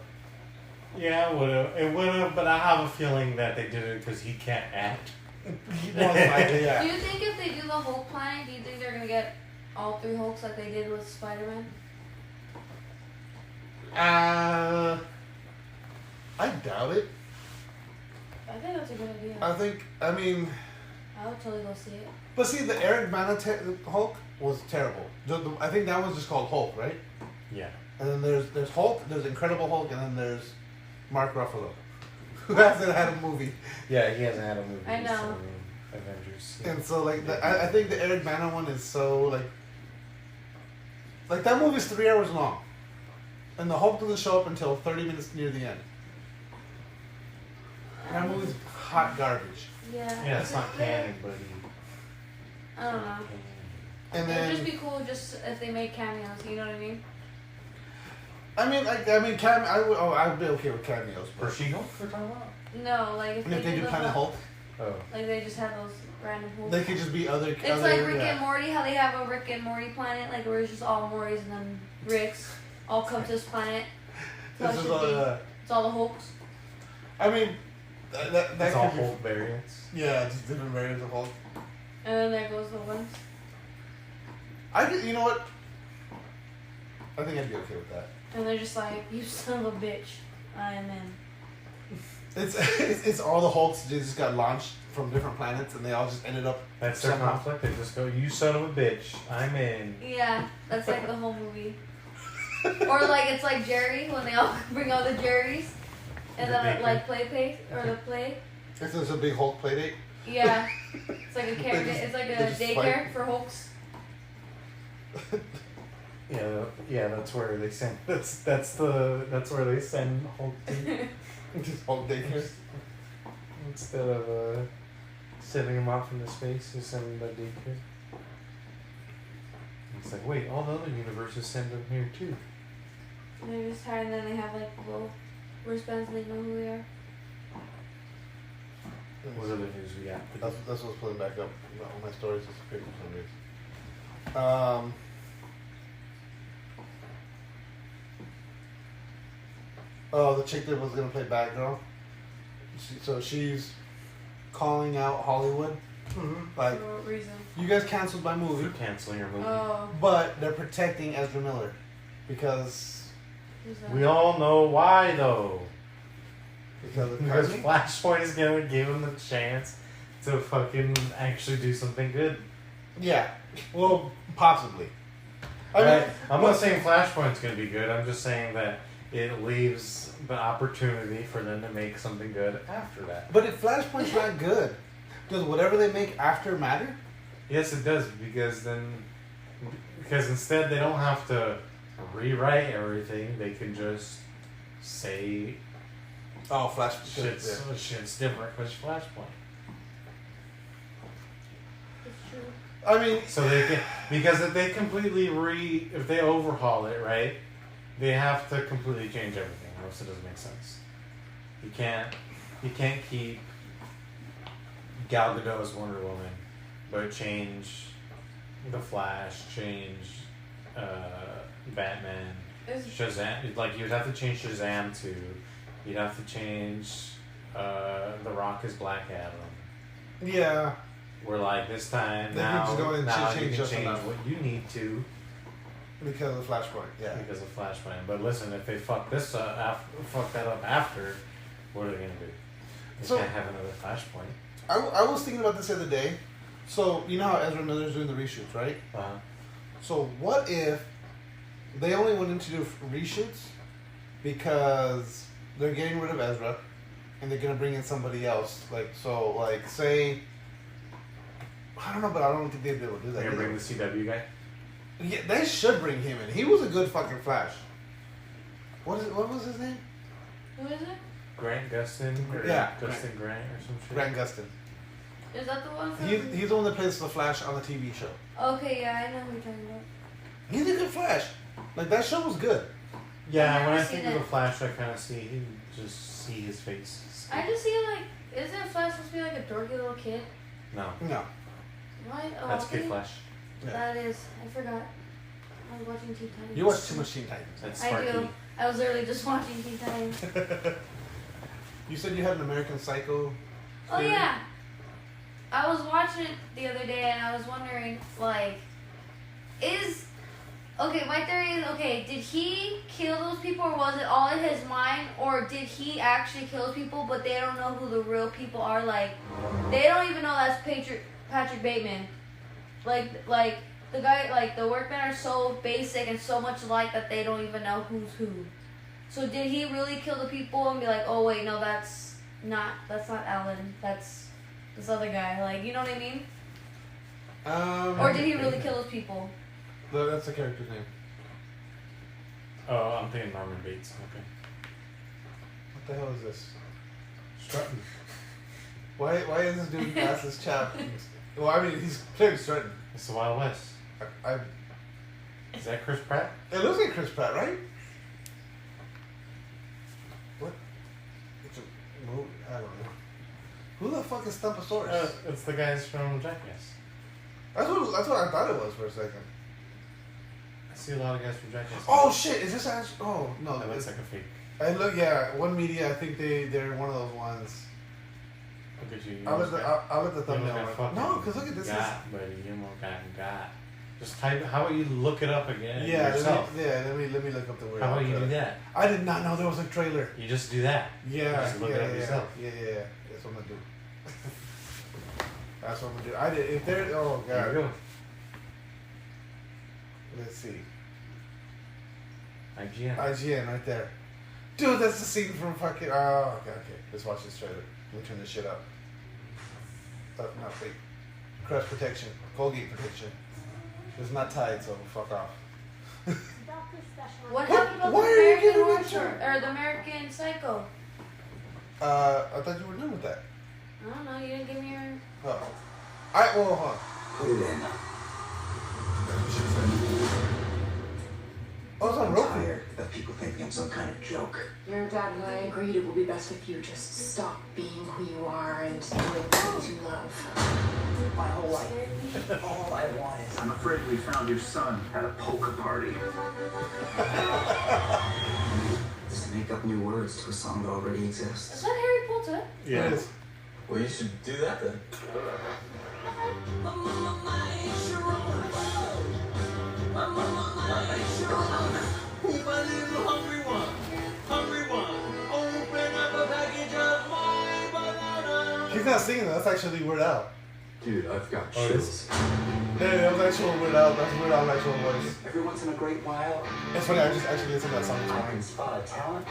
Yeah, it would have, but I have a feeling that they did it because he can't act. Most likely, Do yeah. you think if they do the Hulk planet, do you think they're gonna get all three Hulks like they did with Spider-Man? I doubt it. I think that's a good idea. I mean, I would totally go see it. but see, the Eric Bana Hulk was terrible. I think that one's just called Hulk, right? Yeah. And then there's Hulk, there's Incredible Hulk, and then there's Mark Ruffalo, who hasn't had a movie. Yeah, he hasn't had a movie. I know. So, Avengers. And so I think the Eric Bana one is so like that movie's 3 hours long, and the Hulk doesn't show up until 30 minutes near the end. That movie's hot garbage. Yeah. Yeah, it's not canon, but I don't know. And It would then just be cool just if they made cameos. You know what I mean? I would be okay with cameos. For But She-Hulk, we're talking about? No, like if, and if they do the Planet Hulk, Oh. like they just have those random Hulks. they could just be other. It's other, like Rick yeah. and Morty, how they have a Rick and Morty planet, like where it's just all Mortys and then Ricks all come to this planet. This is all, It's all the Hulks. I mean, That It's all could be- Hulk variants. Yeah, just different variants of Hulk. And then there goes the ones. You know what? I think I'd be okay with that. And they're just like, you son of a bitch. I am in. It's all the Hulks just got launched from different planets and they all just ended up. That's their somehow- conflict. They just go, you son of a bitch, I'm in. Yeah, that's like the whole movie. Or like it's like Jerry when they all bring all the Jerrys and The the baker. like play or the play. This is a big Hulk play date. Yeah, it's like a character. just- It's like they a just daycare fight. for Hulks. Yeah, that's where they send. That's where they send Hulk to Just Hulk daycare. instead of sending him off into space. They send him to daycare. It's like, wait, all the other universes send them here too. And they're just tired, and then they have like little wristbands, and they know who they are. What other news we got? That's what's pulling back up. All my stories is quick for some reason. Oh, the chick that was gonna play Batgirl. So she's calling out Hollywood. Like, For what reason? you guys canceled my For movie, canceling your movie. Oh, but they're protecting Ezra Miller because who's that? We all know why though. of Because Cosby. Flashpoint is gonna give him the chance to fucking actually do something good. Yeah, well, possibly. Right? I'm not saying Flashpoint's gonna be good. I'm just saying that it leaves the opportunity for them to make something good after that. But if Flashpoint's not good, does whatever they make after matter? Yes, it does because instead they don't have to rewrite everything. They can just say Oh, Flash. shit's different because Flashpoint. It's true. I mean, So they can, because if they completely if they overhaul it, right, they have to completely change everything, or else it doesn't make sense. You can't keep Gal Gadot as Wonder Woman, but change the Flash, change Batman, Is Shazam. Like you'd have to change Shazam too. You'd have to change The Rock as Black Adam. yeah. We're like this time They now. need to go and now change you can just change enough. what you need to Because of Flashpoint, yeah. because of Flashpoint. But listen, if they fuck this up, fuck that up after, what are they gonna do? They So- can't have another Flashpoint. I was thinking about this the other day. So, you know how Ezra Miller's doing the reshoots, right? So, what if they only wanted to do reshoots because they're getting rid of Ezra and they're going to bring in somebody else? Like, say, I don't know, but I don't think they'd be able to do that. They're gonna bring either. the CW guy. Yeah, they should bring him in. He was a good fucking Flash. What was his name? who is it? Grant Gustin, or Yeah, Gustin Grant or some shit. Grant Gustin. Is that the one from? He's the one that plays the Flash on the TV show. Okay, yeah, I know who you're talking about. He's a good Flash. Like, that show was good. Yeah, I've when I never think seen of the it. Flash, I kind of see his face. I just see like, isn't Flash supposed to be like a dorky little kid? No, No. What? Oh, that's okay. Kid Flash. That is. I forgot. I was watching Teen Titans. You watch too much Teen Titans. That's I Sparky. do. I was literally just watching Teen Titans. You said you had an American Psycho. Oh theory? yeah. I was watching it the other day and I was wondering, like, my theory is, okay, did he kill those people or was it all in his mind, or did he actually kill people but they don't know who the real people are? Like, they don't even know that's Patrick Bateman. Like the guy, like the workmen are so basic and so much alike that they don't even know who's who. So did he really kill the people and be like, oh wait, no, that's not Alan, that's this other guy, like, you know what I mean? Or did he really kill those people? That's the character's name. Oh, I'm thinking Norman Bates. Okay. What the hell is this? Strutton. Why is this dude glasses chap? Well, I mean, he's clearly Stratton. It's the Wild West. Is that Chris Pratt? It looks like Chris Pratt, right? What? It's a movie? I don't know. Who the fuck is Stumposaurus? It's the guys from Jackass. That's what I thought it was for a second. I see a lot of guys from Jackass. Oh shit! Is this actually? Oh no! That looks like a fake. I look. Yeah, One Media. I think they're one of those ones. you. I'll let the thumbnail almost run. got No, fucking because look at this. got, buddy. You almost got. Just type. How about you look it up again? Yeah, yourself. let me look up the word. How about you do that? I did not know there was a trailer. You just do that. Yeah, just look it up yourself. Yeah. That's what I'm gonna do. That's what I'm gonna do. I did. If there, oh god. There you go. Let's see. IGN. IGN right there. Dude, that's the scene from fucking. Oh, okay. Let's watch this trailer. Let me turn this shit up. Not fake. Crush protection. Colgate protection. It's not tied, so fuck off. What happened about Why the are you American giving me Horror shit? Story or the American Psycho? I thought you were done with that. I don't know. You didn't give me your. Oh. Well, hold on. Put it in. Oh, it's on I'm Roku. tired of people thinking I'm some kind of joke. Your dad and I agreed it will be best if you just stop being who you are and doing things you love. My whole life, all I want is... I'm afraid we found your son at a polka party. Just to make up new words to a song that already Is exists. that Harry Potter? Yeah. It is. Well, you should do that then. He's not singing that. That's actually Weird Al. Dude, I've got Oh, chills. Yeah, that was actual Weird Al. That's Weird Al's actual voice. Every once in a great while, It's funny. I just actually listened to that song this I morning. can spot a talent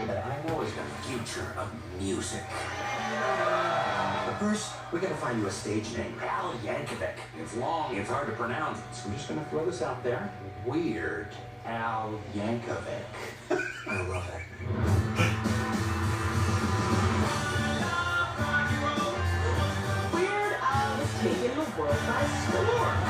that I know is the future of music. But first, we gotta find you a stage name. Al Yankovic. It's long, it's hard to pronounce. So we're just gonna throw this out there. Weird Al Yankovic. I love it. Weird Al is taking the world by storm.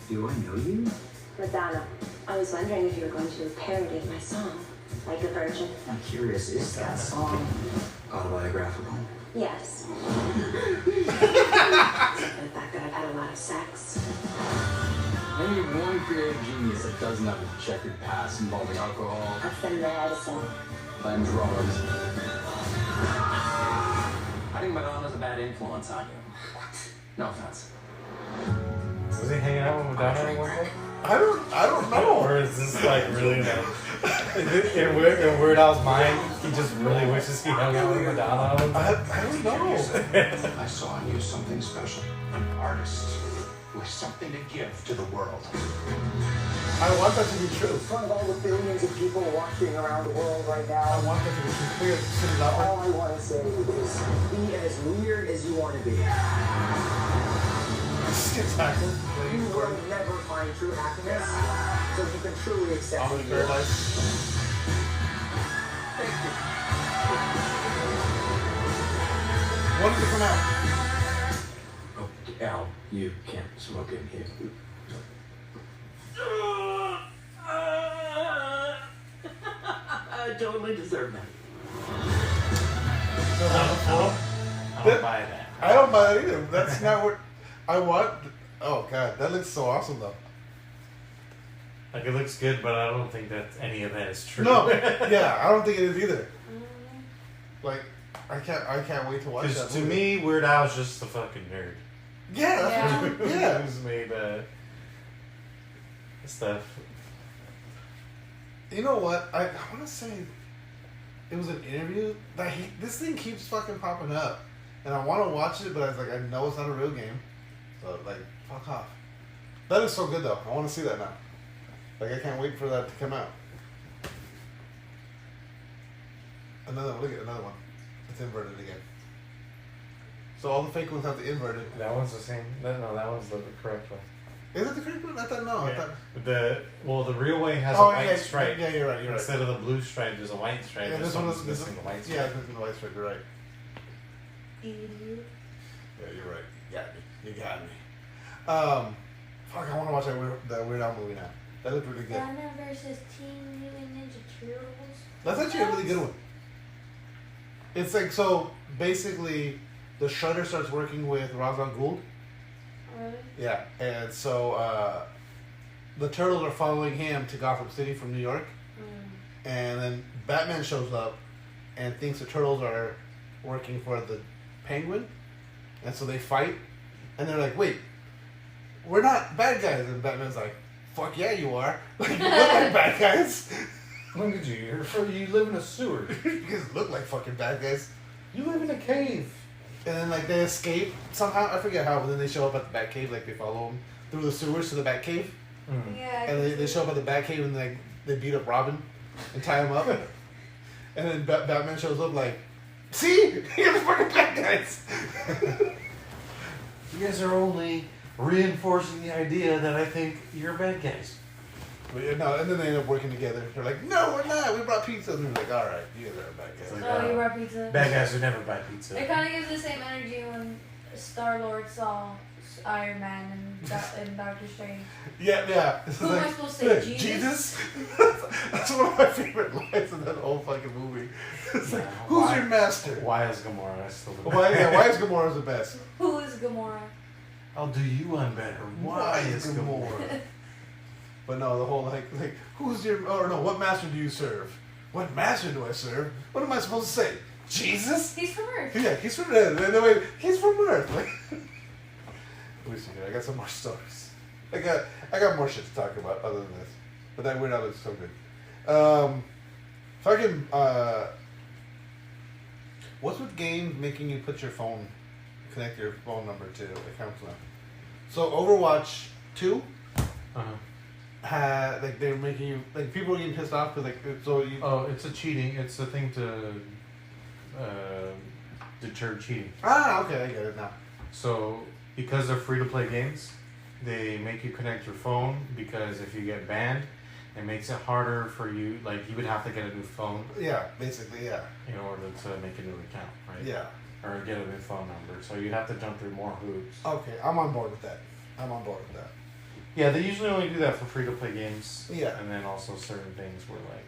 Do I know you? Madonna, I was wondering if you were going to do a parody of my song, like the Virgin. I'm curious, is that song autobiographical? Yes. The fact that I've had a lot of sex. Name one creative genius that doesn't have a checkered past involving alcohol I've been Madison. and drugs. I think Madonna's a bad influence on you. No offense. Was he hanging out with Madonna at one point? I don't know. Or is this like really like in Weird Al's mind, he just really wishes he hung out with Madonna? I don't know. I saw in you something special. An artist with something to give to the world. I want that to be true. In front of all the billions of people watching around the world right I now, want that to be true. Clear, sit it up. all I want to say is be as weird as you want to be. Get tackled. You will never find true happiness, so you can truly accept I'm who in you are. paradise. Thank you. When did it come out? Oh, Al, you can't smoke in here. I totally deserve that. I don't buy that. I don't buy it either. That's not what I want. Oh god, that looks so awesome though. Like it looks good, but I don't think that any of that is true. No, yeah, I don't think it is either. Like, I can't wait to watch that. Because to movie. me, Weird Al's just a fucking nerd. Yeah, that's what you, yeah. Who's made stuff. You know what? I want to say it was an interview that this thing keeps fucking popping up, and I want to watch it, but I was like, I know it's not a real game, so like, fuck off. That is so good though. I want to see that now. Like, I can't wait for that to come out. Another one. Look at another one. It's inverted again. So all the fake ones have the inverted. That one's the same. No, that one's the correct one. Is it the correct one? I thought no. I Yeah. thought. The real way has Oh, a white yeah, stripe. yeah, you're right. You're right. Instead of the blue stripe, there's a white stripe. Yeah, this one is missing the white stripe. Yeah, it's missing the white stripe. You're right. Idiot. Yeah, you're right. You got me. Fuck, I want to watch that Weird Al movie now. That looked really good. Batman versus Teen Mutant Ninja Turtles. That's actually a really good one. It's like, so basically, the Shredder starts working with Ra's al Ghul. Really? Yeah, and so the Turtles are following him to Gotham City from New York, and then Batman shows up and thinks the Turtles are working for the Penguin, and so they fight, and they're like, "Wait, we're not bad guys." And Batman's like, "Fuck yeah, you are! Like, you look like bad guys." When did you? You live in a sewer. You guys look like fucking bad guys. You live in a cave. And then like they escape somehow. I forget how, but then they show up at the Batcave. Like they follow him through the sewers to the Batcave. Mm. Yeah. And they show up at the Batcave and like they beat up Robin and tie him up. And then Batman shows up like, "See, you're the fucking bad guys." You guys are only reinforcing the idea that I think you're bad guys. But yeah, no, and then they end up working together. They're like, "No, we're not. We brought pizza." And they're like, "All right, you guys are bad guys." Like, Oh, you brought pizza. Bad guys would never buy pizza. It kind of gives the same energy when Star-Lord saw Iron Man and Doctor Strange. Yeah. It's Who am I supposed to say, Jesus? That's one of my favorite lines in that whole fucking movie. It's like, who's your master? Why is Gamora? I still don't Why is Gamora the best? Who is Gamora? I'll do you one better. Why is Gamora? But no, the whole like who's your what master do you serve? What master do I serve? What am I supposed to say? Jesus? He's from Earth. Yeah, he's from Earth. Anyway, he's from Earth. Like, let me see here. I got some more stories. I got more shit to talk about other than this. But that Weird Al is so good. Fucking what's with games making you put your phone, connect your phone number to accounts now? So Overwatch 2. Had like they're making you like people are getting pissed off because like so you. Oh, it's a cheating. It's a thing to deter cheating. Ah, okay, I get it now. So because they're free to play games, they make you connect your phone because if you get banned, it makes it harder for you. Like you would have to get a new phone. Yeah, basically, yeah. In order to make a new account, right? Yeah. Or get a new phone number. So you'd have to jump through more hoops. Okay, I'm on board with that. Yeah, they usually only do that for free to play games. Yeah. And then also certain things were like.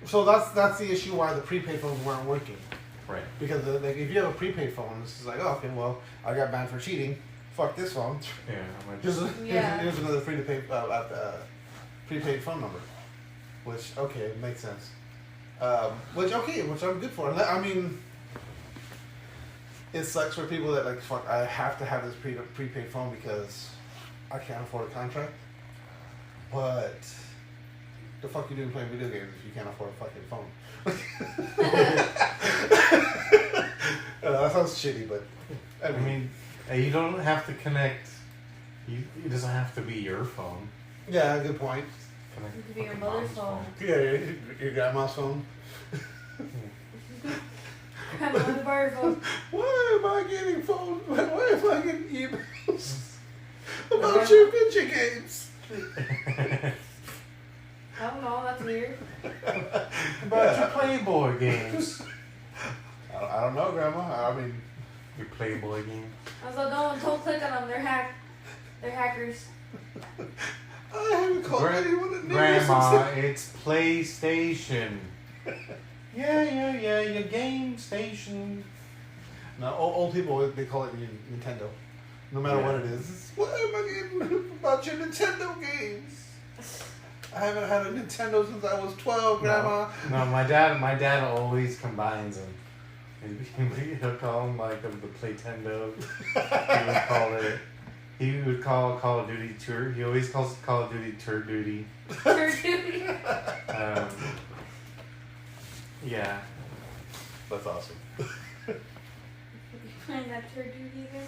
So that's the issue why the prepaid phones weren't working. Right. Because like if you have a prepaid phone, it's like, oh, okay, well, I got banned for cheating. Fuck this phone. Yeah. Here's another free to pay prepaid phone number, which okay makes sense. Which I'm good for. I mean, it sucks for people that like fuck. I have to have this prepaid phone because I can't afford a contract. But the fuck you doing playing video games if you can't afford a fucking phone? That sounds shitty, but I mean, you don't have to connect. It doesn't have to be your phone. Yeah, good point. It could be your mother's phone. Yeah, your grandma's phone. Grandma, the bar phone. Why am I getting phones? Why am I getting emails about your video games? I don't know, that's weird. About your Playboy games. I don't know, Grandma. I mean, your Playboy game. I was like, don't click on them. They're hackers. I haven't called anyone a name. Grandma, it's PlayStation. Yeah, your game station. No, old people, they call it Nintendo. No matter what it is. What am I getting about your Nintendo games? I haven't had a Nintendo since I was 12, Grandma. No, my dad always combines them. He'll call them like the Playtendo. He would call Call of Duty Tour. He always calls Call of Duty Tour Duty. Tour Duty. Yeah. That's awesome. Playing that Tour Duty again?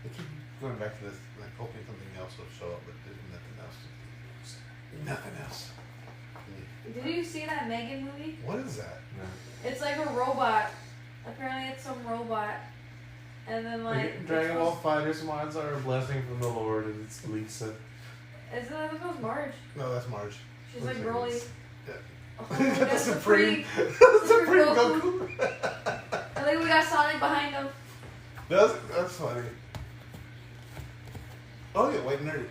I keep going back to this, like hoping something else will show up, but there's nothing else. Nothing else. Did you see that Megan movie? What is that? No. It's like a robot. Apparently it's some robot. And then like... Dragon Ball Fighters mods are a blessing from the Lord, and it's Lisa. Isn't that was Marge? No, that's Marge. She's like Broly. Yeah. Oh, The Supreme Supreme Goku. I think we got Sonic behind him. That's funny. Oh yeah, white nerdy.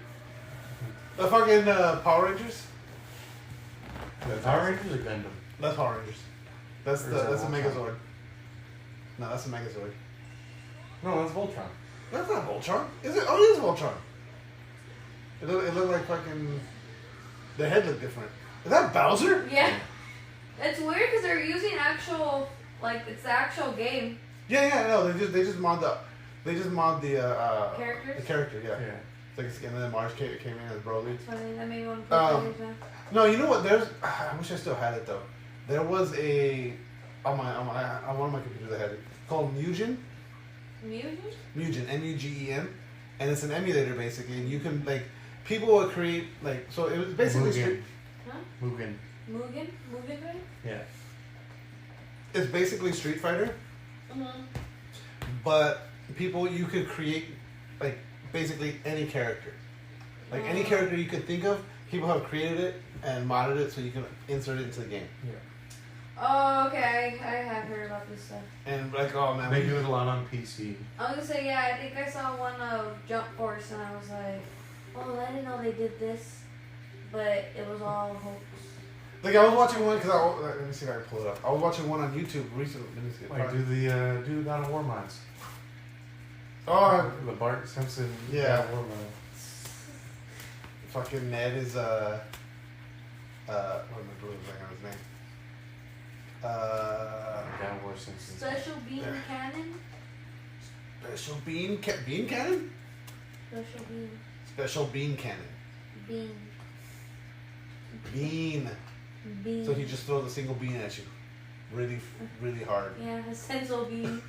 The fucking Power Rangers. Power Rangers or Gundam? That's Power Rangers. That's Or the is that's a that Megazord. No, that's a Megazord. No, that's Voltron. That's not Voltron. Is it? Oh, it is Voltron. It looked like fucking. The head looked different. Is that Bowser? Yeah. It's weird because they're using actual, like, it's the actual game. Yeah, no, they just mod the Characters? The character, yeah. It's like, and then Marsh came in as Broly. Funny, that made me want to play players now. No, you know what? I wish I still had it though. There was on one of my computers I had it called Mugen. Mugen? Mugen, Mugen, and it's an emulator basically, and you can like people would create like so it was basically Mugen. Mugen? Right? Yeah. It's basically Street Fighter, but you could create like basically any character, like any character you could think of. People have created it and modded it so you can insert it into the game. Yeah. Oh, okay. I have heard about this stuff. And like, oh man, they do it a lot on PC. I was gonna say, yeah, I think I saw one of Jump Force and I was like, oh, I didn't know they did this, but it was all hoax. Like I was watching one because let me see if I can pull it up. I was watching one on YouTube recently. Let me see. Like do God of War mods. Oh, the Bart Simpson. Yeah. God of War mod. Fucking Ned is what am I doing on his name? God of War Simpson. Special Bean Cannon? Special Bean Bean Cannon? Special Bean. Special Bean Cannon. Bean. Bean. Bean. So he just throws a single bean at you. Really, really hard. Yeah, a senso bean.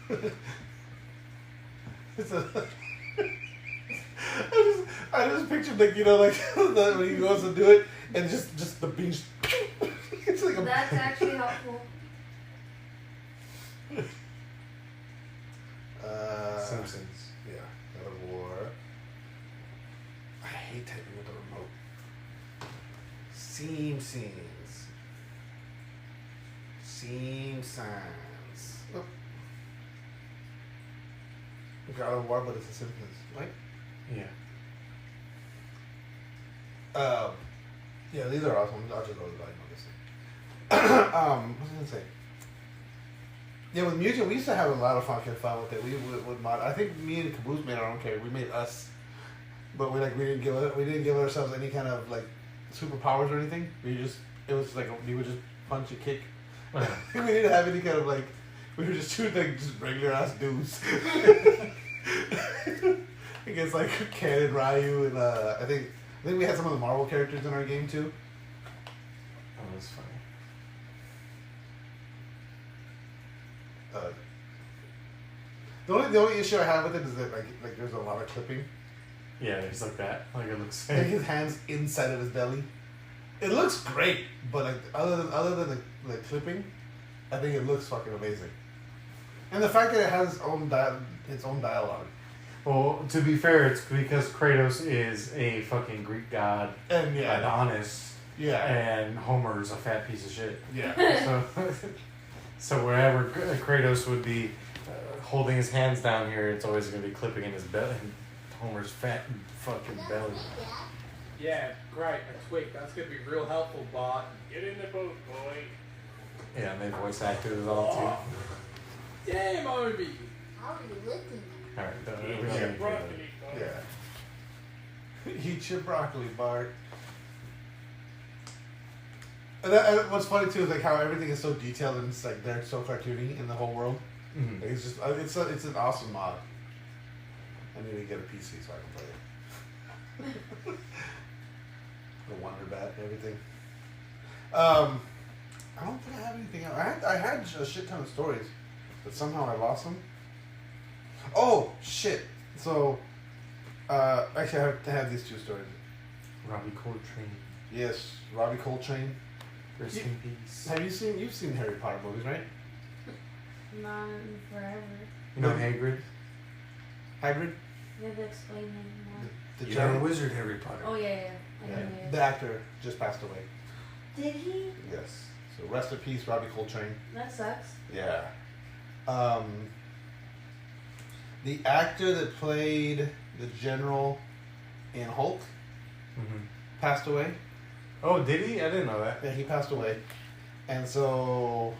It's I just pictured like like when he goes to do it and just the beans. It's like That's actually helpful. Simpsons. Yeah, God of War. I hate typing with the remote. Simpsons. Oh. God of War, but it's a Simpsons, right? Yeah. Yeah, these are awesome. I'll just go to the volume on this thing. What was I gonna say? Yeah, with Mugen, we used to have a lot of fucking fun with it. We would mod. I think me and Caboose made our own character. We made us, but we didn't give ourselves any kind of like superpowers or anything. We would just punch and kick. We didn't have any kind of like. We were just two like just regular ass dudes. Against like Ken and Ryu and I think we had some of the Marvel characters in our game too. Oh, that's funny. The only issue I have with it is that like there's a lot of clipping. Yeah, it's like that. Like it looks like his hands inside of his belly. It looks great, but like other than the clipping, I think it looks fucking amazing. And the fact that it has its own dialogue. Well, to be fair, it's because Kratos is a fucking Greek god and Adonis. Yeah. And Homer's a fat piece of shit. Yeah. So wherever Kratos would be holding his hands down here, it's always going to be clipping in his belly. Homer's fat fucking belly. Yeah, great. A tweak. That's going to be real helpful, Bart. Get in the boat, boy. Yeah, and they voice acted it all too. Damn, Obi. How are you looking? Alright, yeah. Eat your broccoli, Bart. And what's funny too is like how everything is so detailed and it's like they're so cartoony in the whole world. Mm-hmm. Like, it's an awesome mod. I need to get a PC so I can play it. The Wonder Bat and everything. I don't think I have anything else. I had a shit ton of stories, but somehow I lost them. Oh shit! So, actually, I have these two stories. Robbie Coltrane. Yes, Robbie Coltrane. Rest in peace. You've seen Harry Potter movies, right? Not in forever. You know Hagrid? Hagrid? You have to explain him more. The giant wizard Harry Potter. Oh yeah. The actor just passed away. Did he? Yes. So rest in peace, Robbie Coltrane. That sucks. Yeah. The actor that played the general in Hulk passed away. Oh, did he? I didn't know that. Yeah, he passed away. And so...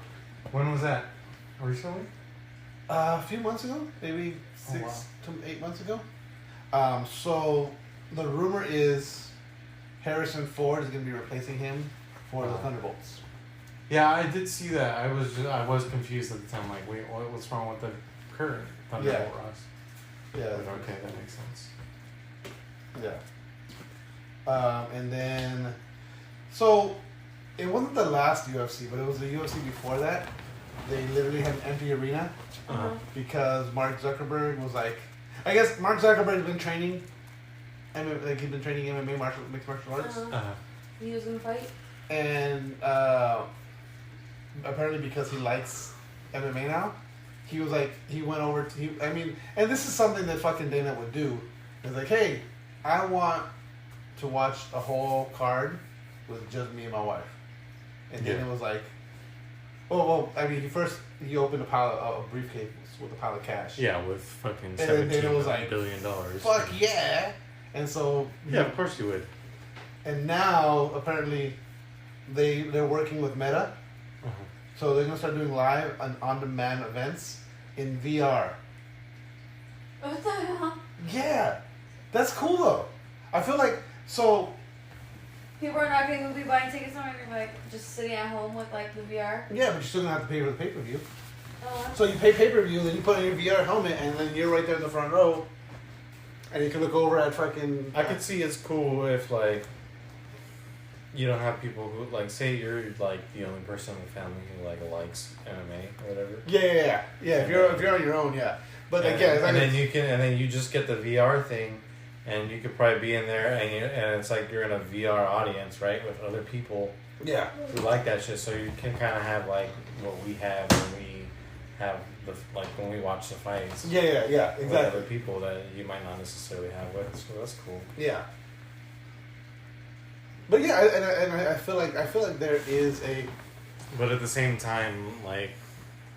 When was that? Recently? A few months ago. Maybe 6 to 8 months ago. So the rumor is Harrison Ford is going to be replacing him for the Thunderbolts. Yeah, I did see that. I was confused at the time. Like, wait, what's wrong with the current Thunderbolt Ross? Yeah. Okay, that makes sense. Yeah. And then, so it wasn't the last UFC, but it was the UFC before that. They literally had an empty arena because Mark Zuckerberg was like, I guess Mark Zuckerberg's been training, like he's been training MMA mixed martial arts. He was gonna fight. And apparently because he likes MMA now, he was like, he went over to, and this is something that fucking Dana would do. He's like, hey, I want to watch a whole card with just me and my wife. And Dana was like, he opened a briefcase with a pile of cash. Yeah, with fucking $17 billion. Fuck yeah! And so yeah, of course you would. And now apparently they're working with Meta, so they're gonna start doing live and on-demand events in VR. What the hell? Yeah, that's cool though. I feel like so. People are not going to be buying tickets now. You're like just sitting at home with like the VR. Yeah, but you're still gonna have to pay for the pay-per-view. Oh. So you pay pay-per-view, then you put on your VR helmet, and then you're right there in the front row, and you can look over at fucking. I could see it's cool if like you don't have people who like say you're like the only person in the family who like likes MMA or whatever. Yeah. If you're on your own, yeah. But like, and then you just get the VR thing. And you could probably be in there, and it's like you're in a VR audience, right, with other people. Yeah. Who like that shit, so you can kind of have like what we have when we have when we watch the fights. Yeah, exactly. With other people that you might not necessarily have with, so that's cool. Yeah. But yeah, and I feel like there is a. But at the same time, like.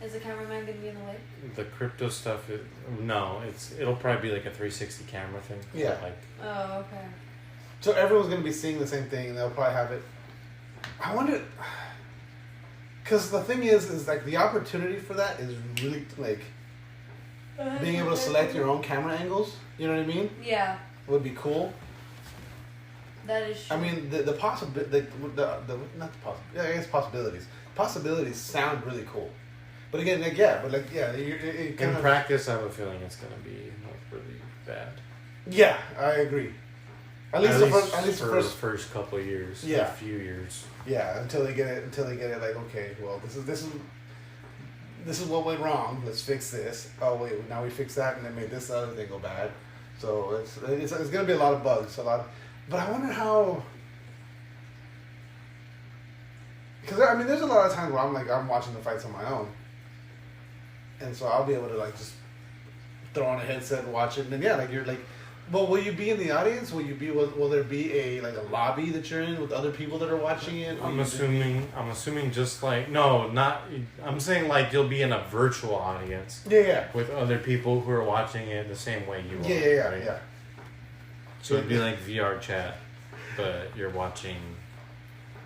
Is the cameraman gonna be in the way? The crypto stuff, it'll probably be like a 360 camera thing. Yeah. Oh, okay. So everyone's gonna be seeing the same thing, and they'll probably have it. I wonder, because the thing is like the opportunity for that is really like being able to select your own camera angles. You know what I mean? Yeah. Would be cool. That is true. I mean, the possibility, I guess possibilities. Possibilities sound really cool. But again, in practice, I have a feeling it's gonna be really bad. Yeah, I agree. At least the first couple of years. Yeah, a few years. Yeah, until they get it. Like, okay, well, this is what went wrong. Let's fix this. Oh wait, now we fix that, and then made this other thing go bad. So it's gonna be a lot of bugs, But I wonder how. Because there's a lot of times where I'm watching the fights on my own. And so I'll be able to like just throw on a headset and watch it, and then you're like, well, will you be in the audience? Will there be a lobby that you're in with other people that are watching it? I'm assuming just like I'm saying like you'll be in a virtual audience. Yeah. With other people who are watching it the same way you are. Yeah. So it'd be like VR chat, but you're watching.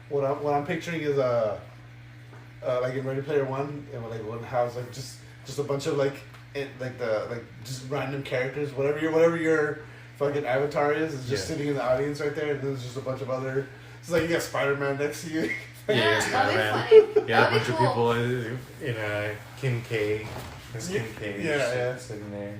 What I'm picturing is like in Ready Player One, and like one house like just a bunch of just random characters, whatever your fucking avatar is just sitting in the audience right there, and there's just a bunch of other. It's like you got Spider-Man next to you. Yeah, Spider-Man. Yeah, a bunch of people in a Kim K. Sitting there.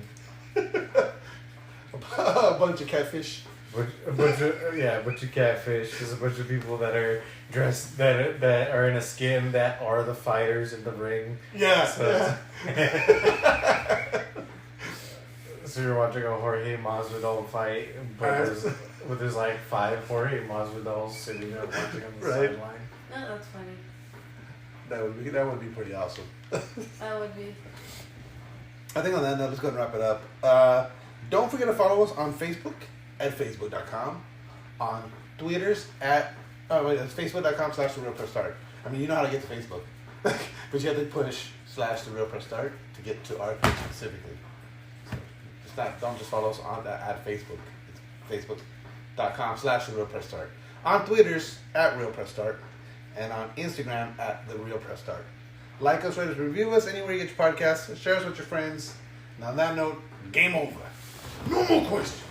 A bunch of catfish. A bunch of catfish. There's a bunch of people that are dressed that are in a skin that are the fighters in the ring. Yeah. So you're watching a Jorge Masvidal fight, but there's like 5 Jorge Masvidals sitting there watching on the sideline. Oh, that's funny. That would be pretty awesome. That would be. I think on that note, let's go ahead and wrap it up. Don't forget to follow us on Facebook at facebook.com, on Twitters at it's facebook.com/TheRealPressStart. I mean, you know how to get to Facebook, but you have to push /TheRealPressStart to get to our page specifically. So don't just follow us on at Facebook. It's facebook.com/TheRealPressStart. On Twitters at RealPressStart, and on Instagram at TheRealPressStart. Like us, rate us, review us anywhere you get your podcasts. Share us with your friends. And on that note, game over. No more questions.